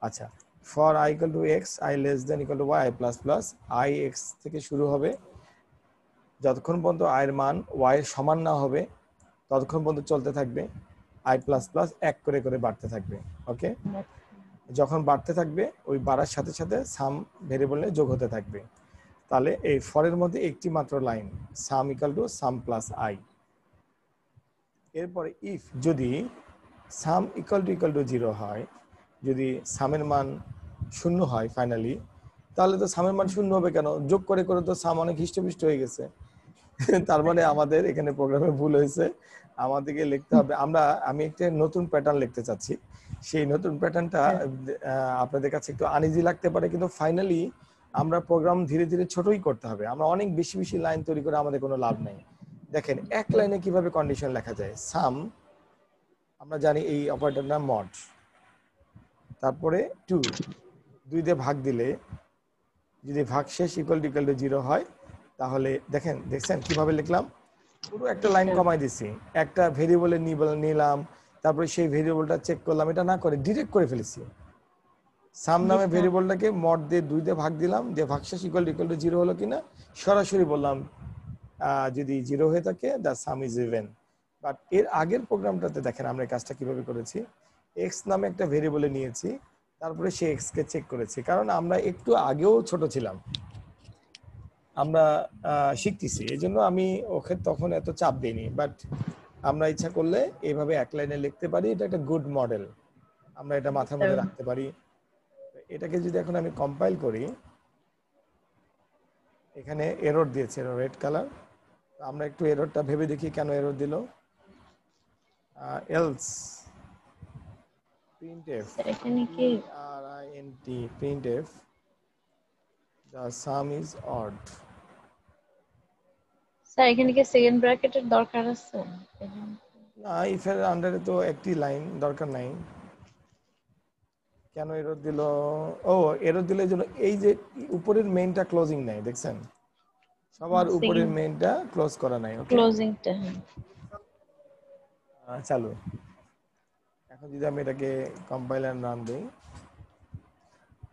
আচ্ছা, for i equal to x, i less than equal to y, i plus plus, i x থেকে শুরু হবে, যতক্ষণ পর্যন্ত আই এর মান ওয়াই এর সমান না হবে ততক্ষণ পর্যন্ত চলতে থাকবে, আই প্লাস প্লাস এক করে করে বাড়তে থাকবে। ওকে, যখন বাড়তে থাকবে ওই বাড়ার সাথে সাথে সাম ভেরিয়েবলে যোগ হতে থাকবে, তাহলে এই ফরের মধ্যে একটি মাত্র line, some equal to some plus I. এরপরে ইফ যদি সাম ইকুয়াল টু 0 হয়, যদি সামের মান 0 হয় ফাইনালি, তাহলে তো সামের মান শূন্য হবে কেন? যোগ করে করে তো সাম অনেক হিষ্টপিষ্ট হয়ে গেছে। তার মানে আমাদের এখানে প্রোগ্রামে ভুল হয়েছে, আমাদেরকে লিখতে হবে আমি একটা নতুন প্যাটার্ন লিখতে চাচ্ছি। সেই নতুন প্যাটার্নটা আপনাদের কাছে একটু আনইজি লাগতে পারে, কিন্তু ফাইনালি আমরা প্রোগ্রাম ধীরে ধীরে ছোটই করতে হবে। আমরা অনেক বেশি বেশি লাইন তৈরি করে আমাদের কোনো লাভ নেই। দেখেন এক লাইনে কিভাবে কন্ডিশন লেখা যায়। সাম, আমরা জানি এই অপারেটর নাম মড, তারপরে 2 দিয়ে ভাগ দিলে যদি ভাগশেষ ইকুয়াল টু 0 হয়, তাহলে দেখছেন কিভাবে লিখলাম, পুরো একটা লাইন কমাই দিছি, একটা ভেরিয়েবলে নিলাম, তারপরে সেই ভেরিয়েবলটা চেক করলাম, এটা না করে ডিরেক্ট করে ফেলেছি। সাম নামে ভেরিয়েবলটাকে মড দিয়ে 2 দিয়ে ভাগ দিলাম, যে ভাগশেষ ইকুয়াল টু 0 হলো কিনা সরাসরি বললাম যদি 0 হয়ে থাকে the some is even. But এর আগের প্রোগ্রামটাতে দেখেন আমরা এই কাজটা কিভাবে করেছি। এক্স নামে একটা ভেরিয়েবলে নিয়েছি, তারপরে সে এক্স কে চেক করেছি, কারণ আমরা একটু আগেও ছোট ছিলাম, আমরা শিখতেছি, এই জন্য আমি ওকে তখন এত চাপ দিইনি। বাট আমরা ইচ্ছা করলে এইভাবে এক লাইনে লিখতে পারি, এটা একটা গুড মডেল, আমরা এটা মাথার মধ্যে রাখতে পারি। এটাকে যদি এখন আমি কম্পাইল করি, এখানে এরর দিয়েছে, রেড কালার। আমরা একটু এররটা ভেবে দেখি কেন এরর দিল। Else printf printf the sum is odd। Sir এখানে কি সেকেন্ড ব্র্যাকেটের দরকার আছে? না, if এর আন্ডারে তো একটি লাইন দরকার নাই। কেন এরর দিল? ও এরর দিলে জন্য এই যে উপরের মেইনটা ক্লোজিং নাই, দেখছেন সবার উপরের মেইনটা ক্লোজ করা নাই। ওকে, ক্লোজিংটা চালু। এখন যদি আমি এটাকে কম্পাইল এন্ড রান দেই,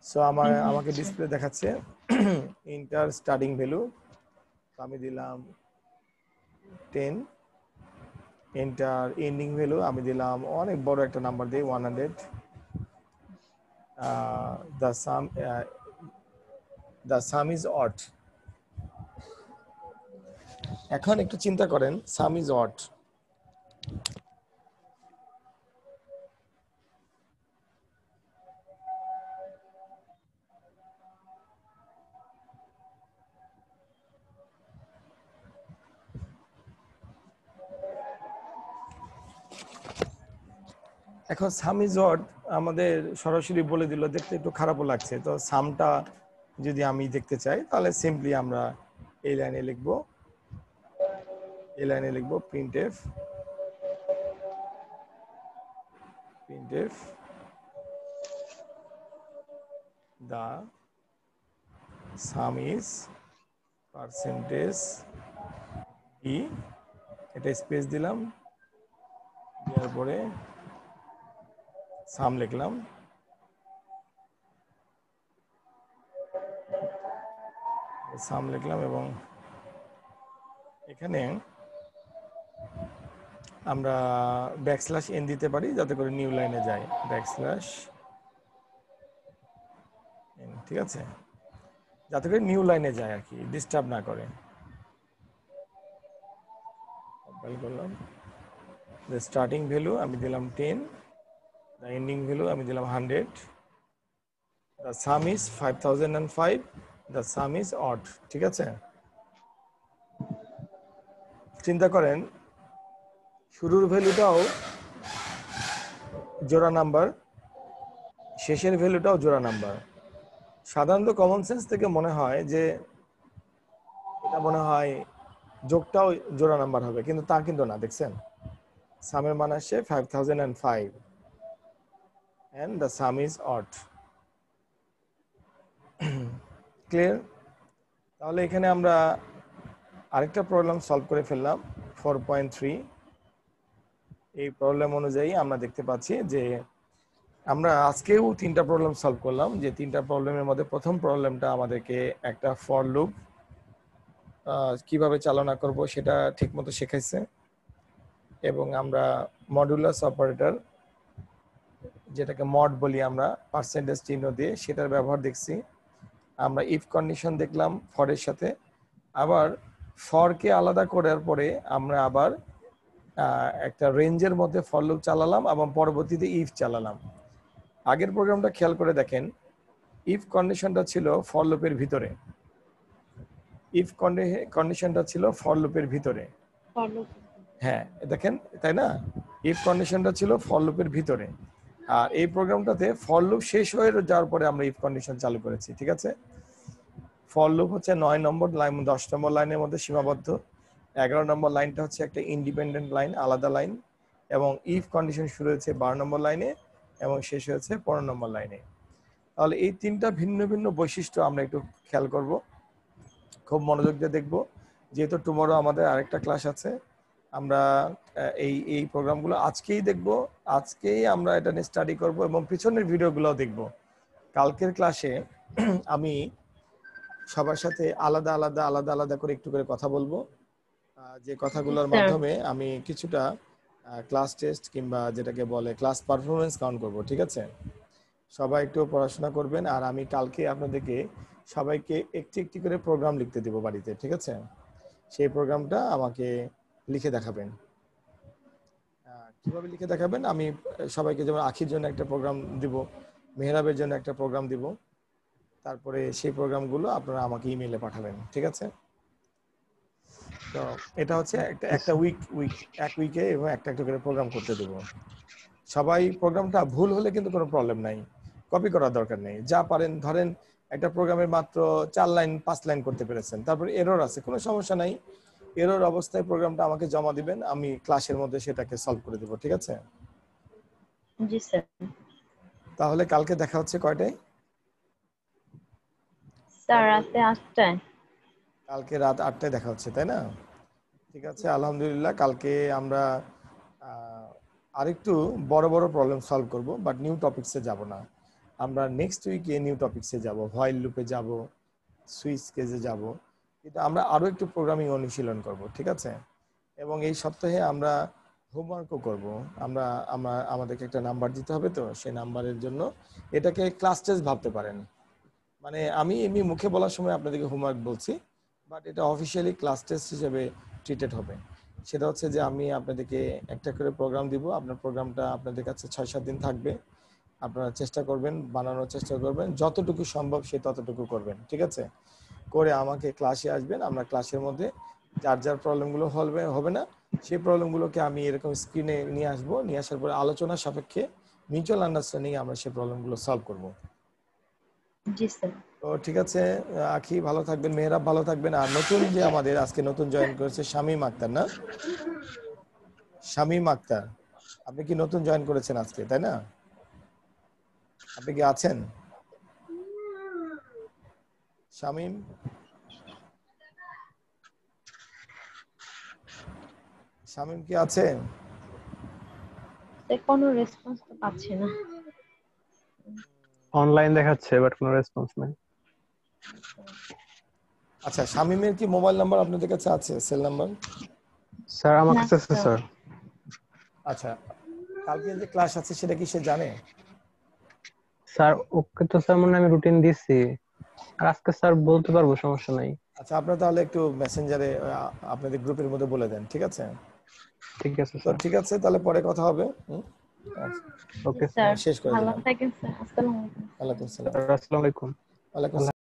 সো আমাকে ডিসপ্লে দেখাচ্ছে ইন্টার স্টার্টিং ভ্যালু, আমি দিলাম 10, এন্টার এন্ডিং ভ্যালু আমি দিলাম অনেক বড় একটা নাম্বার দিই 100। the sum is odd। এখন একটু চিন্তা করেন, sum is odd, এখন সাম ইজ অড আমাদের সরাসরি বলে দিল, দেখতে একটু খারাপও লাগছে। তো সামটা যদি আমি দেখতে চাই, তাহলে সিম্পলি আমরা এই লাইনে লিখবো printf the sum is percentage e, এটা স্পেস দিলাম, দেওয়ার পরে সাম লিখলাম, এবং এখানে আমরা ব্যাকস্ল্যাশ এন দিতে পারি যাতে করে নিউ লাইনে যায়, ব্যাকস্ল্যাশ এন, ঠিক আছে, যাতে করে নিউ লাইনে যায় আর কি, ডিস্টার্ব না করে। কম্পাইল করলাম, দ্য স্টার্টিং ভ্যালু আমি দিলাম 10, দ্য এন্ডিং ভ্যালু আমি দিলাম 100, the some is 5005, the some is odd. ঠিক আছে, চিন্তা করেন শুরুর ভ্যালুটাও জোড়া নাম্বার, শেষের ভ্যালুটাও জোড়া নাম্বার। সাধারণত কমন সেন্স থেকে মনে হয় যে এটা মনে হয় যোগটাও জোড়া নাম্বার হবে, কিন্তু তা কিন্তু না। দেখছেন সামের মান আসছে 5005 and the sum is odd। Clear? তাহলে এখানে আমরা আরেকটা প্রবলেম সলভ করে ফেললাম 4.3। এই প্রবলেম অনুযায়ী আমরা দেখতে পাচ্ছি যে আমরা আজকেও 3টা প্রবলেম সলভ করলাম, যে 3টা প্রবলেমের মধ্যে প্রথম প্রবলেমটা আমাদেরকে একটা ফর লুপ কিভাবে চালনা করব সেটা ঠিকমতো শেখাইছে, এবং আমরা মডুলাস অপারেটর, যেটাকে মড বলি আমরা পার্সেন্টেজ চিহ্ন দিয়ে, সেটার ব্যবহার দেখছি। আমরা ইফ কন্ডিশন দেখলাম ফরের সাথে, আবার ফরকে আলাদা করার পরে আমরা আবার একটা রেঞ্জের মধ্যে ফর লুপ চালালাম এবং পরবর্তীতে ইফ চালালাম। আগের প্রোগ্রামটা খেয়াল করে দেখেন, ইফ কন্ডিশনটা ছিল ফর লুপের ভিতরে, ইফ কন্ডিশনটা ছিল ফর লুপের ভিতরে। হ্যাঁ দেখেন, তাই না? ইফ কন্ডিশনটা ছিল ফর লুপের ভিতরে, আর এই প্রোগ্রামটাতে ফর লুপ শেষ হয়ে যাওয়ার পরে আমরা ইফ কন্ডিশন চালু করেছি, ঠিক আছে? ফর লুপ হচ্ছে 9 নম্বর লাইন, 10 নম্বর লাইনের মধ্যে সীমাবদ্ধ। 11 নম্বর লাইনটা হচ্ছে একটা ইন্ডিপেন্ডেন্ট লাইন, আলাদা লাইন, এবং ইফ কন্ডিশন শুরু হয়েছে 12 নম্বর লাইনে এবং শেষ হয়েছে 15 নম্বর লাইনে। তাহলে এই তিনটা ভিন্ন ভিন্ন বৈশিষ্ট্য আমরা একটু খেয়াল করব, খুব মনোযোগ দিয়ে দেখব, যেহেতু টুমরো আমাদের আরেকটা ক্লাস আছে। আমরা এই প্রোগ্রামগুলো আজকেই দেখব, আজকেই আমরা এটা নিয়ে স্টাডি করব এবং পিছনের ভিডিওগুলোও দেখব। কালকের ক্লাসে আমি সবার সাথে আলাদা আলাদা আলাদা আলাদা করে একটু করে কথা বলবো, যে কথাগুলোর মাধ্যমে আমি কিছুটা ক্লাস টেস্ট কিংবা যেটাকে বলে ক্লাস পারফরমেন্স কাউন্ট করব, ঠিক আছে? সবাই একটু পড়াশোনা করবেন, আর আমি কালকে আপনাদেরকে সবাইকে একটি একটি করে প্রোগ্রাম লিখতে দেব বাড়িতে, ঠিক আছে? সেই প্রোগ্রামটা আমাকে লিখে দেখাবেন। কিভাবে লিখে দেখাবেন? আমি সবাইকে, যেমন আখির জন্য একটা প্রোগ্রাম দিব, মেহরাবের জন্য একটা প্রোগ্রাম দিব, তারপরে সেই প্রোগ্রামগুলো আপনারা আমাকে ইমেইলে পাঠাবেন, ঠিক আছে? তো এটা হচ্ছে একটা এক উইকে এবং একটা একটা করে প্রোগ্রাম করতে দেব। সবাই প্রোগ্রামটা ভুল হলে কিন্তু কোনো প্রবলেম নাই, কপি করার দরকার নেই। যা পারেন, ধরেন একটা প্রোগ্রামের মাত্র 4 লাইন 5 লাইন করতে পেরেছেন, তারপর এরর আছে, কোনো সমস্যা নাই, এরর অবস্থায় প্রোগ্রামটা আমাকে জমা দিবেন, আমি ক্লাসের মধ্যে সেটাকে সলভ করে দেব, ঠিক আছে? জি স্যার। তাহলে কালকে দেখা হচ্ছে কয়টায়? স্যার রাতে 8টায়। কালকে রাত 8টায় দেখা হচ্ছে, তাই না? ঠিক আছে, আলহামদুলিল্লাহ। কালকে আমরা আরেকটু বড় বড় প্রবলেম সলভ করব, বাট নিউ টপিকসে যাব না। আমরা নেক্সট উইকে নিউ টপিকসে যাব, হোয়াইল লুপে যাব, সুইচ কেসে যাব, কিন্তু আমরা আরো একটু প্রোগ্রামিং অনুশীলন করব, ঠিক আছে? এবং এই সপ্তাহে আমরা হোমওয়ার্কও করব। আমরা আমাদেরকে একটা নাম্বার দিতে হবে, তো সেই নাম্বারের জন্য এটাকে ক্লাস টেস্ট ভাবতে পারেন। মানে আমি এমনি মুখে বলার সময় আপনাদেরকে হোমওয়ার্ক বলছি, বাট এটা অফিসিয়ালি ক্লাস টেস্ট হিসেবে ট্রিটেড হবে। সেটা হচ্ছে যে আমি আপনাদেরকে একটা করে প্রোগ্রাম দিব, আপনার প্রোগ্রামটা আপনাদের কাছে 6-7 দিন থাকবে, আপনারা চেষ্টা করবেন, বানানোর চেষ্টা করবেন, যতটুকু সম্ভব সে ততটুকু করবেন, ঠিক আছে? করে আমাকে ক্লাসে আসবেন, আমরা ক্লাসের মধ্যে যার যার প্রবলেমগুলো হবে না সেই প্রবলেমগুলোকে আমি এরকম স্ক্রিনে নিয়ে আসবো, নিয়ে আসার পরে আলোচনা সাপেক্ষে মিউচুয়াল আন্ডারস্ট্যান্ডিং আমরা সেই প্রবলেমগুলো সলভ করব। জি স্যার। তো ঠিক আছে, আখি ভালো থাকবেন, মেহরাব ভালো থাকবেন। আর নতুন যে আমাদের আজকে নতুন জয়েন করেছে শামীম আক্তার, না? শামীম আক্তার, আপনি কি নতুন জয়েন করেছেন আজকে, তাই না? আপনি কি আছেন শামীম? শামীম কি আছেন? কোনো রেসপন্স তো পাচ্ছি না। অনলাইন দেখাচ্ছে বাট কোনো রেসপন্স নাই। আচ্ছা, শামীমের কি মোবাইল নাম্বার আপনাদের কাছে আছে, সেল নাম্বার? স্যার আমার না, কাছে আছে স্যার। স্যার। আচ্ছা, কালকে যে ক্লাস আছে সেটা কি সে জানে? স্যার ওকে তো স্যার মনে হয় আমি রুটিন দিছি, আর আজকে স্যার বলতে পারবো, সমস্যা নাই। আচ্ছা, আপনারা তাহলে একটু মেসেঞ্জারে আপনাদের গ্রুপের মধ্যে বলে দেন, ঠিক আছে? ঠিক আছে তো স্যার। ঠিক আছে, তাহলে পরে কথা হবে। আচ্ছা, ওকে স্যার শেষ করে ভালো দিলাম। থাকেন স্যার। আসসালামু আলাইকুম। ওয়ালাইকুম আসসালাম। স্যার, আসসালামু আলাইকুম। ওয়ালাইকুম